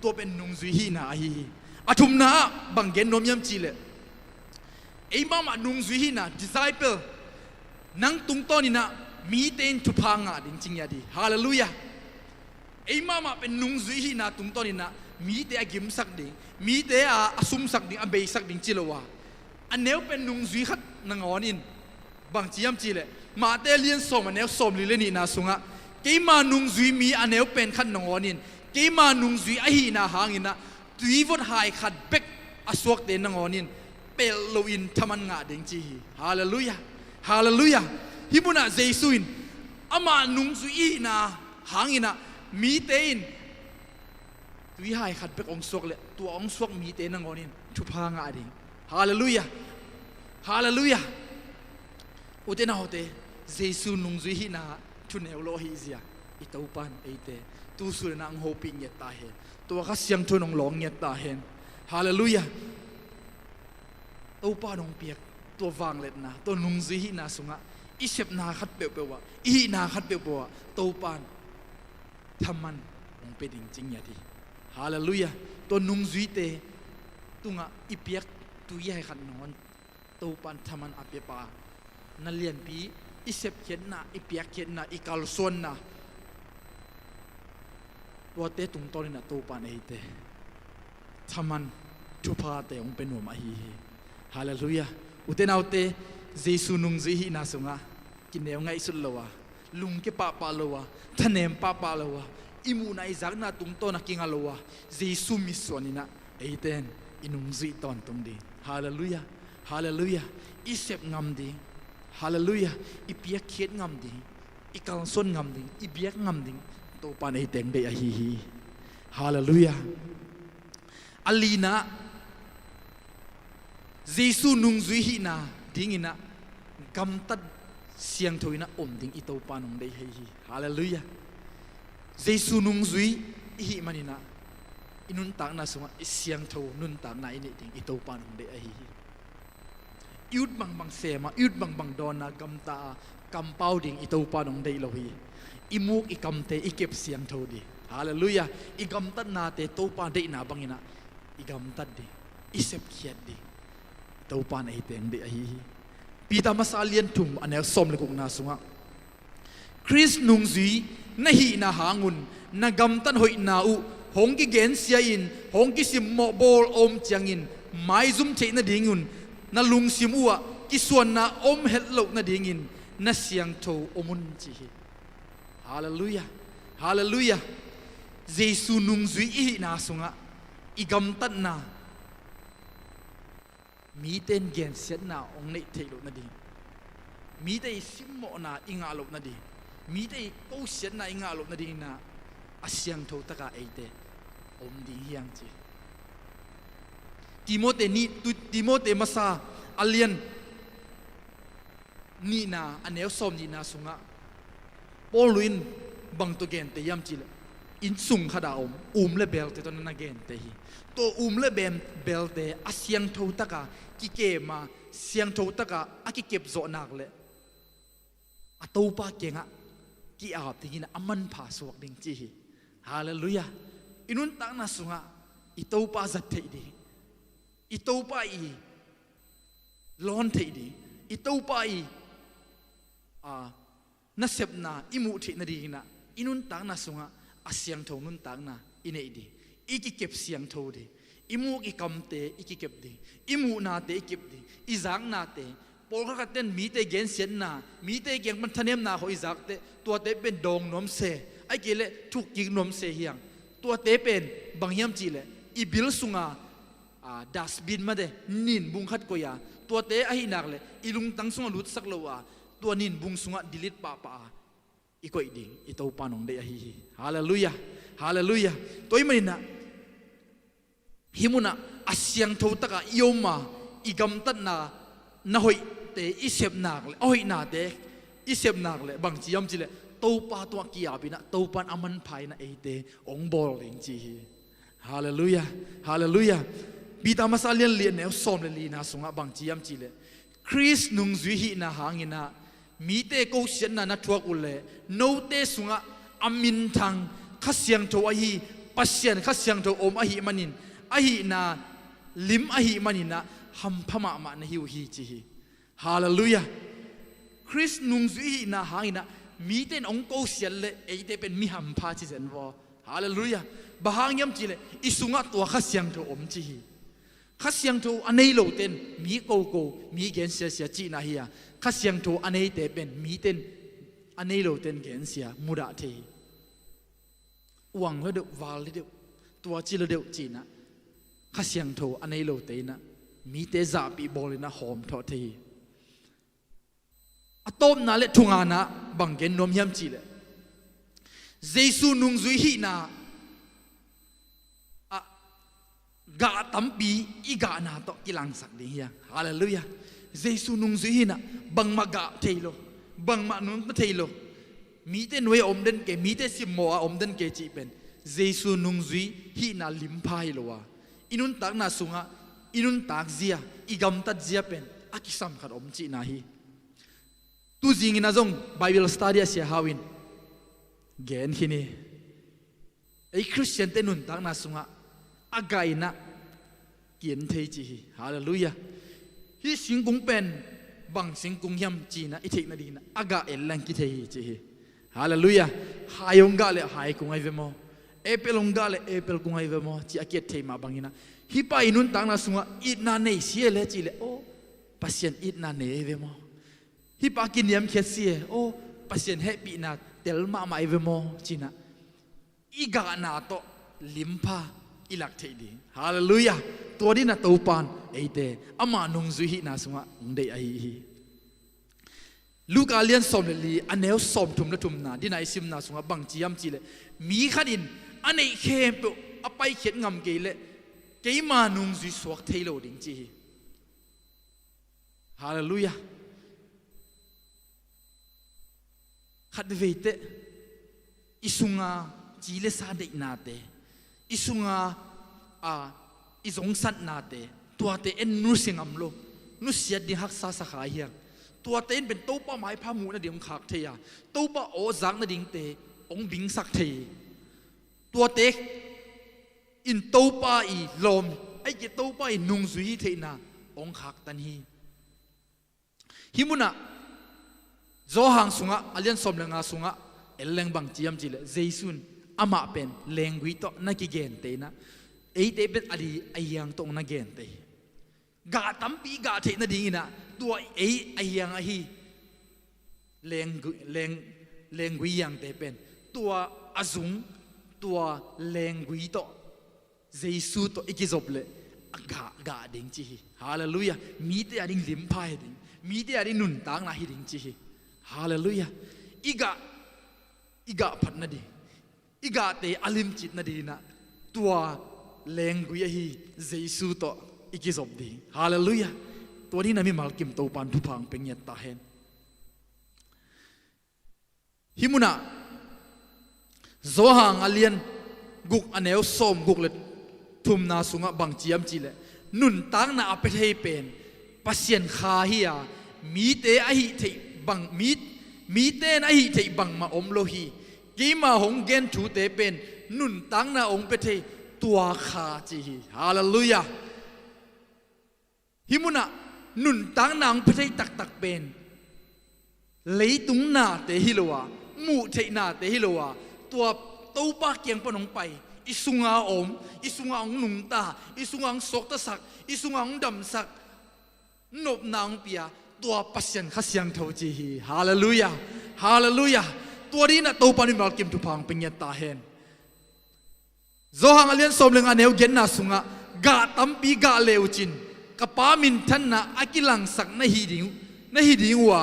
ตัวเป็นนุ่งจุยฮีนาฮีอาทุมนาบังเกนนมยำจีเลไอ้มานุ่งจุยฮีนา disciple นังตุงต้นนี่นะมีเต็นทุพังอ่ะจริงๆอย่าดีฮาเลลูยาไอ้มาเป็นนุ่งจุยฮีนาตุงต้นนี่นะมีเตะกิมสักดิ่งมีเตะอาซุมสักดิ่งอาเบยสักดิ่งจิเลวะอันเนี้ยเป็นนุ่งจุยขัดนังอนินบังจียำจีเลมาเตะเลียนส่งอันเนี้ยส่งลิเลนี่นาสุงะไอ้มานุ่งจุยมีอันเนี้ยเป็นขัดนังอนินเกี่ยมานุ่งจุยอหินาหางินะตุยวัดหายขัดเบกอสวกเดนงอนินเปลโลอินทำมันงาเดงจีฮาเลลูยาฮาเลลูยาฮิบุนะเจสุอินอามานุ่งจุยนาหางินะมีเตนตุยหายขัดเบกองสวกเลยตัวองสวกมีเตนงอนินทุพางาเดงฮาเลลูยาฮาเลลูยาอุเตนาโฮเตเจสุนุ่งจุยนาทุเนวโลฮิเซียอิตาอุปันเอเตตัวสุดนังโฮปิงเงตาเห็นตัวข้าเสียงทุนองหลงเงตาเห็นฮาเลลูยาตัวป้านองเปียกตัววางเล็ดนะตัวนุ่งซีฮีนาสุงะอิเชบนาขัดเปียวเปียวะอีนาขัดเปียวเปียวะตัวป้านทำมันองเป็นจริงๆอย่าดีฮาเลลูยาตัวนุ่งซีเตตุงะอีเปียกตัวใหญ่ขัดนอนตัวป้านทำมันอเปียปานั่นเลียนปีอิเชบเขียนนะอีเปียกเขียนนะอีกาลส่วนนะตัวเตตุงตอนนี้นะตัวปานเอเตทำมันทุพาเตองเป็นหัวมาฮีฮาเลลูยาอุเตนเอาเตเจสุนุงจีฮีนาสุงะกินเนวไงสุดเลวะลุงเก็บปะเลวะทะเนมปะเลวะอิมูนายจากนาตุงตอนักกิงเลวะเจสุมิสวนินะเอเตนอินุงจีตอนตรงดีฮาเลลูยาฮาเลลูยาอิเซบงามดีฮาเลลูยาอิเปียกเขียดงามดีอิกัลซอนงามดีอิเบียกงามดีตัวปานไอเต็งเดียฮีฮาเลลูยาอัลลีนะเจสุนุงจุยฮีนาดิ้งนะกำตัดเสียงถอยนะอมดิ้งอิตัวปานองเดียฮีฮาเลลูยาเจสุนุงจุยฮีมันนะอินุนตักนะสมะเสียงถอยนุนตักนะอินี่ดิ้งอิตัวปานองเดียฮียุดบังเสมายุดบังดอนนะกำตากำเป้าดิ้งอิตัวปานองเดียโลฮีอิมุกอิกำเตอิเก็บเสียงโทดีฮาเลลูยาอิกำตัดนาเตโตปาเดนาบังอินะอิกำตัดดี อิเซบเขียดดิเต้าปานไอเตงดิไอปีตามาซาเลียนทุ่มอันเนลสมเลยกุกนาสุงะคริสนุงซีนาฮีนาหางุนนากำตันหอยนาอุหงกิเกนเซียอินหงกิสิมโมโบลอมจังอินไม่ซุ่มเชนาดิ่งุนนาลุงสิมัวกิส่วนนาอมเฮลโลนาดิ่งอินนาเสียงโตอมุนจีฮาเลลูยาฮาเลลูยาเยซูนุงซีอีนาสุงะอีกำตันนามีเต้นเกนเสียนาองในเทโลนาดิ่งมีแต่สิมโมนาอิงาโลนาดิ่งมีแต่กูเสียนาอิงาโลนาดิ่งนาอาเสียงโตตะกาเอเตอมดิ่งเฮียงจีติโมเตนี่ติโมเตมาซาอัลเลียนนี่นาอันเนลสอมนี่นาสุงะปอลุยนบังตัวเกนเตยามจีเลอินสุงขดาเลเบลเตตอนนั้นเกนเตฮีตัวเลเบลเตอาเสียงโตตะกากิเกมาเสียงโตตะกาอากิเก็บโซนักเลอาตูปาเกงะกิอาบที่กินอามันผาสวกดิ่งจีฮีฮาเลลูยาอินุนตักนาสุงะอิตูปาจัดเทดีอิตูปาอีร้อนเทดีอิตูปาอีนัเสพนาอิมุทินาดีนะอินุนตักนาสุงะอาเสียงโทนุนตักนาอินเอดีอีกิเก็บเสียงโทดีอิมูกิคำเตอีกิเก็บดีอิมูนาเตอีเก็บดีอิจังนาเตปอลกัดเต้นมีเตเกนเสียนนามีเตเกนมันทะเนมนาของอิจักเตตัวเตเป็นดองนมเซไอเกเลทุกยิงนมเซเฮียงตัวเตเป็นบางยามจีเลอีบิลสุงาดัสบินมาเดนินบุงขัดกอยาตัวเตอหินักเลอีลุงตั้งสุงลุดสักเลวะตัวนินบุงสุงะดิลิตปะปะอีกอยดิ่งอีตัวปานองเดอฮีฮาเลลูยาฮาเลลูยาตัวมันนะฮิมุนะอาเซียงโทตะกะยมมาอีกำตันนาหอยเตอีเสพนักเลยหอยนาเตอีเสพนักเลยบางจียมจีเลยตัวปาตัวกียาบินะตัวปานอามันภายนะเอเตองบอลลิงจีฮาเลลูยาฮาเลลูยาบิดามาซาเลียนเลียนแนวสมเลยนะสุงะบางจียมจีเลยคริสนุงจุยหินะหางินะมีเตกูเสียนนะทัวกุเลโนเตสุงะอามินทังข้าเสียงโทอหีปัสเซียนข้าเสียงโทอมอหีมันินอหีนาลิมอหีมันินะฮัมพม่ามานะฮิวฮีจีฮาเลลูยาคริสนุงจุยหินะหางินะมีเตนองกูเสียนเลยไอเตเป็นมิฮัมพาจิเซนวะฮาเลลูยาบางยามจีเลยอิสุงะตัวข้าเสียงโทอมจีข้าเสียงโทอันนี้โลเตนมีโกโก้มีเกนเสียจีนะเฮียข้าเสียงโทอันนี้เตเป็นมีเตนอันนี้โลเตนเกนเสียมุดาเทวังแล้วเดวาลเดวตัวจีแล้วเดวจีนะข้าเสียงโทอันนี้โลเตนะมีเตจ่าปีบอลนะหอมทอเทอะตอมนาเลทุงานะบังเกนนมยามจีเลเยซูนุงจุยฮีนากาตัมปีอีกานาโตกิลังสักดีเฮียฮาเลลูยาเยซูนุงจุยฮีนะบังมากะเทโลบังมานุนเทโลมีเตนเวอมเดนเกมีเตสิมโมออมเดนเกจีเป็นเยซูนุงจุยฮีนาลิมพายโลวาอินุนตักนาสุงะอินุนตักเจียอีกำตัดเจียเป็นอากิสัมขัดอมจีนาฮีตูจิงินาจงไบเบิลสตาร์ดี้เสียฮาวินเกนฮินีไอคริสเตียนเตนุนตักนาสุงะอากายนะเกียนเทจีฮาเลลูยาฮิสิงกุงเป็นบังสิงกุงยำจีนะอิเทกนาดีนะอากาเอลังกิเทจีฮาเลลูยาหายองกาเลหายกุงไอเวโมเอเปลองกาเลเอเปลกุงไอเวโมจีอาเกตเทมาบังยินะฮิปาอินุนตังนาสุงะอิดนาเนเสียเลจีเลโอปัสยันอิดนาเนเวโมฮิปากินยำเขียเสียโอปัสยันเฮปีนาเตลมามาเอเวโมจีนะอีกานาโตลิมพาอิลักเทดีฮาเลลูยาตัวนี้นะตัวปานไอเตอามานุงจุยหินาสุงะงเดไอฮีลูกอาเลียนสมเลลีอันเนวสมทุมละทุมนาดินไอซิมนาสุงะบังจียมจีเลมีขัดินอันไอเคมเปอไปเขียนงำเกเลเกมานุงจุยสวกเทโลดิงจีฮาเลลูยาขัดเวเตอิสุงะจีเลซาเดนาเตอิสุงาอิสงสันนาเตตัวเตเอ็นนุสิงอัมโลนุเสียดิฮักซาสขาเฮียงตัวเตนเป็นตู้ป้าไม้พามูนาดิ่งขากเทียตู้ป้าโอจังนาดิ่งเตองบิงสักเทตัวเตอินตู้ป้าอีลม ไอ้เกตัวไปนุ่งสุยเทน่ะองคักตันฮีฮิมุนะโจหังสุงะอเลียนสมเลงาสุงะเอลเลงบังจียมจิเลเจสุนอามาเป็นเลงกุยโตนักเกนเตนะไอ้เตเป็นอดีไอยังตรงนักเกนเตกาตั้มปีกาเทนดิ่งนะตัวไอยังไอฮีเลงกุยยังเตเป็นตัวอาซุงตัวเลงกุยโตเจสุโตอิกิจบเลกาดิ่งจีฮาเลลูยามีแต่ดิ่งลิมพายดิ่งมีแต่ดิ่งนุนตางนะฮิดิ่งจีฮาเลลูยาอีกาพัดนาดีอีกาเตอลิมจิตนาดีนะตัวเลงกุยฮีเจสุโตอิกิจบดีฮาเลลูยาตัวนี้นะมีมัลกิมโตปันทุพังเป็นเงียตาเห็นฮิมุนะโซฮังอเลียนกุกอันเอวส้มกุกเลทุมนาสุงะบังจียมจีเลนุนตังนาอเปเทเป็นปัสยันคาฮิยามีเตอหิเทบังมีเตนอหิเทบังมาอมโลฮีกีมาหงเกนถูเตเป็นนุนตังนาองเปเทตัวคาจีฮีฮาเลลูยาฮิมุนะนุนตังนางเปเทตักเป็นเลยตุงนาเตฮิโลวามูเทนาเตฮิโลวาตัวตูปาเกียงปนงไปอิสุงาอมอิสุงาองนุงตาอิสุงาสกตะสักอิสุงาดำสักนบนางเปียตัวปัสยันขสยังเท่าจีฮีฮาเลลูยาฮาเลลูยาตัวนี้นะตูปานิมัลกิมทุพังเป็นยันตาเห็นโจหังอเลียนสมเลงอันเอวเกนนาสุงะกาตัมปีกาเลวจินกับปามินทันนะอากิลังสักนะฮีดิงว่า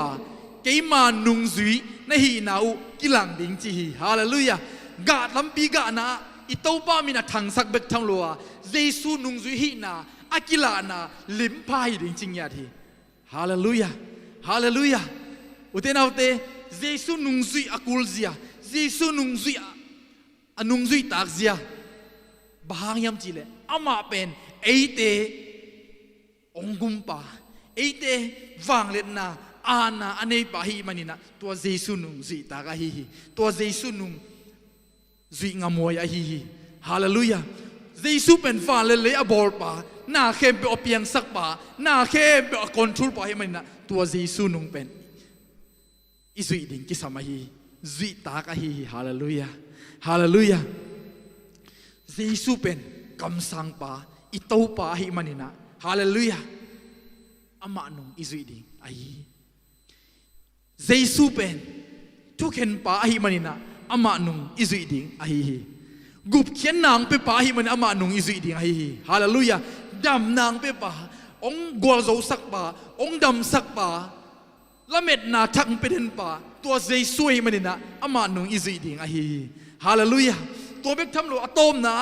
เกมานุงซุยนะฮีนาอุกิลังดิงจีฮีฮาเลลูยากาตัมปีกานะอิโตปามินะทังสักเบกทังลัวเจสุนุงซุยฮีนาอากิลานาลิมพายดิงจิงยาทีฮาเลลูยาฮาเลลูยาอุเทนาอุเตเจสุนุงซุยอากุลเซียเจสุนุงซุยอานุงซุยตากเซียบางยามจีเลอามาเป็นเอเตองกุมปาเอเตฟังเลนาอานาอันนี้ปะฮีมันนี่นะตัวเจสุนุงซุยตากะฮีตัวเจสุนุงซุยงามวยอะฮีฮาเลลูยาเจสุเป็นฟังเลอบอลปาน่าเข้มไปอเปียงสักป่าน่าเข้มไปคอนโทรลป่าให้มันนะตัวเจสุนุงเป็นอิสุยดิ่งกิสามาฮีจุยตากะฮีฮาเลลูยาฮาเลลูยาเจสุเป็นกำสังป่าอิโตป่าให้มันนี่นะฮาเลลูยาอามานุงอิสุยดิ่งไอเจสุเป็นทุกเห็นป่าให้มันนี่นะอามานุงอิสุยดิ่งไอกุบเขียนนางไปป่าให้มันอามานุงอิสุยดิ่งไอฮาเลลูยาดำนางไปป่าองกัวโจสักป่าองดำสักป่าละเม็ดนาทักไปเดินป่าตัวเจสุยมันนี่นะอามานุงอิสุยดิ่งไอฮาเลลูยาตัวเบกทำโลอะตอมนะ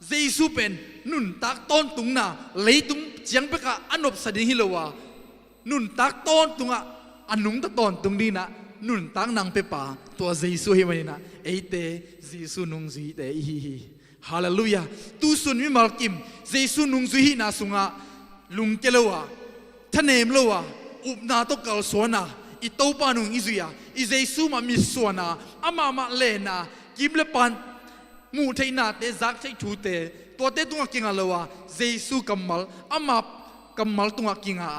เจสุเป็นนุนตักต้นตุงนะเลยตุงเจียงไปกะอันนบสดิฮิโลวานุนตักต้นตุงอะอันนุงตะต้นตุงดีนะนุนตักนางไปป่าตัวเจสุยมันนี่นะเอเตเจสุนุงซุยเตฮีฮาเลลูยาตูสุนมิมัลกิมเจสุนุงซุยนาสุงะลุงเจโลวาทะเนมโลวาอุบนาตกลสวนาอิโตปานุงอิซุยาอิเจสุมามิสวนาอามาเลนากิมเลปันมูเทนาเตจักใช้ทูเตตัวเตตุงกิงาลวาเจสุกัมมัลอามากัมมัลตุงกิงา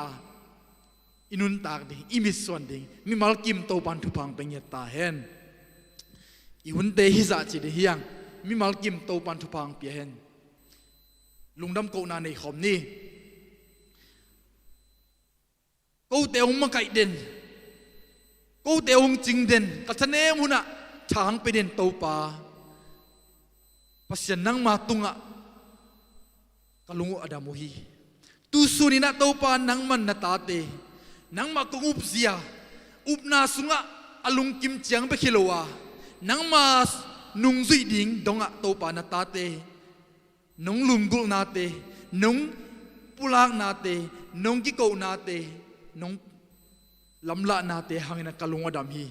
อินุนตากดิอิมิสวนดิมิมัลกิมโตปันทุพังเป็นยตาเห็นอิวุนเตฮิซาจิเดียงมิมัลกิมโตปันทุพังเปียเห็นลุงดำโกนาในขอมนี่กูเตองมาไก่เด่นกูเตองจริงเด่นกัทเนมุนะช้างไปเด่นโตปาปัสยันนังมาตุงะกะลุงอดามุฮีตูสุนินะโตปานังมันนาตาเตนังมากงอุบเสียอุบนาสุงะอลุงกิมเจียงไปคิโลวานังมานุงซุยดิ่งดงะโตปานาตาเตนงลุมกุลนาเตนงปุลางนาเตนงกิโกนาเตนงลำละนาเตหังนะกะลุงอดามฮี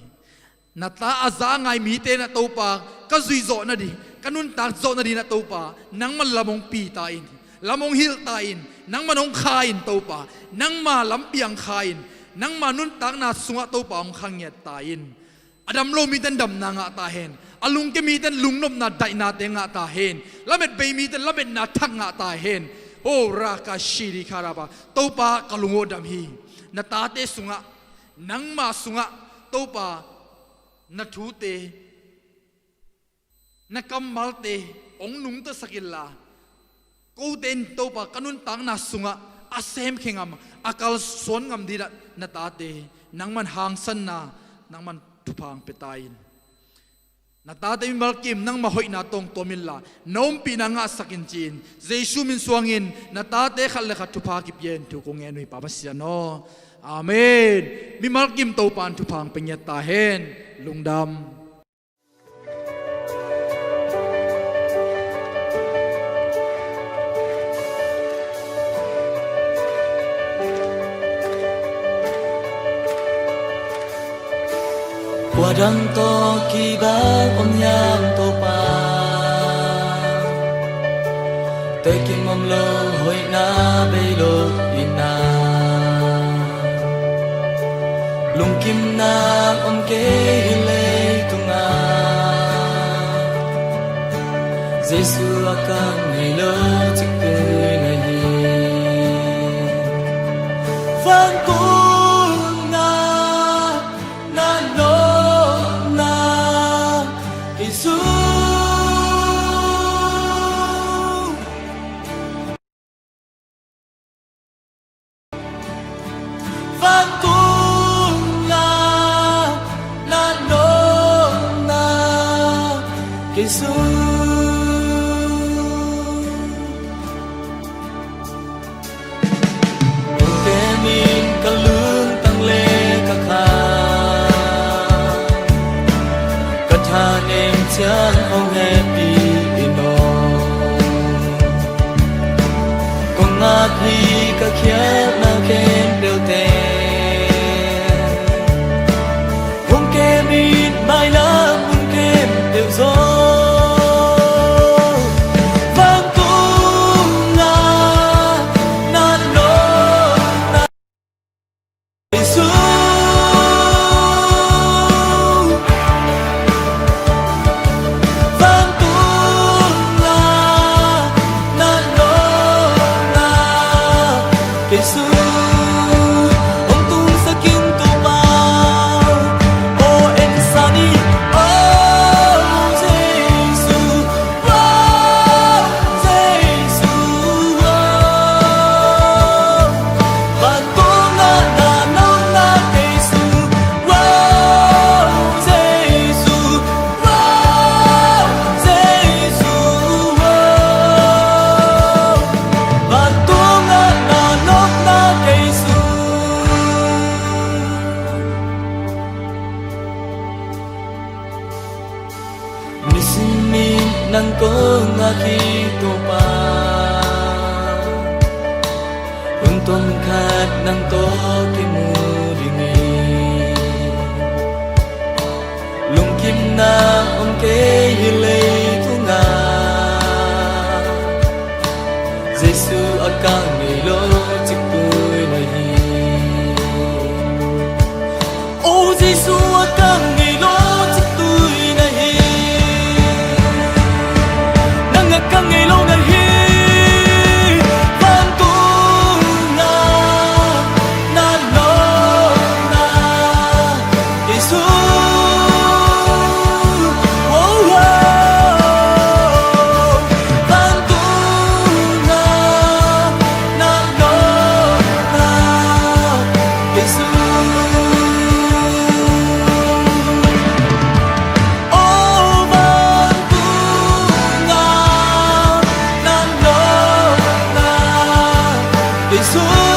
นาตาอาซาไงมีเตนะโตปากะซุยโซนะดิกันุนตากโซนะดินะโตปานังมันละมงปีตาอินละมงฮิลตาอินนังมันองคาอินโตปานังมาลำเปียงคาอินนังมานุนตากนาสุงะโตปาองคังเงียตาอิน อดัมโลมีแต่ดำนางะตาเห็นอลุงก็มีแต่ลุงนบนาไดนาเตงะตาเห็นละเม็ดเบมีแต่ละเม็ดนาทังงะตาเห็นโอ้ราคาชีริคาราบาตัวปากลุงโอดำฮีนาตาเตสุงะนังมาสุงะตัวปานาทูเตนักำมัลเตองนุงตะสกิลลากูเดนตัวปากันุนตังนาสุงะอาเซมเข่งามอากาลสวนงามดีละนาตาเตนังมันหางสันนานังมันทุพังเปตายนนาตาเตมิมัลกิมนังมาหอยนาตงตัวมิลลาน้อมปีนังอาสักินจีนเจซูมินสวงินนาตาเตขัลเลขัดทุพากิบเย็นทุกงเงินวิปามัสยานออาเมนมิมัลกิมตัวปานทุพังเป็นยตาเฮนลุงดำWadang to kiba om yam to pa Tekin mom lo hoi na be lo ina Lung kim na om ke le tunga Jesu akan ngai lo chik pe nahi Van ko Chẳng ông happy ino Con ngạc hi cả khép na khen đều tên Hông kê mít mai lắm hông kê đều gió Vang tung na na nô na Jesus nang ko ngaki to pa untom khat nang to ki mu dingi lung kim na om ke hile tunga Jesu akang ni lo chik pui nahi Oh Jesu akang ni lo chik pui nahi Kang ngày lâu ngày hi van tu na na no na Jesus oh van tu na na no na Jesus Jesus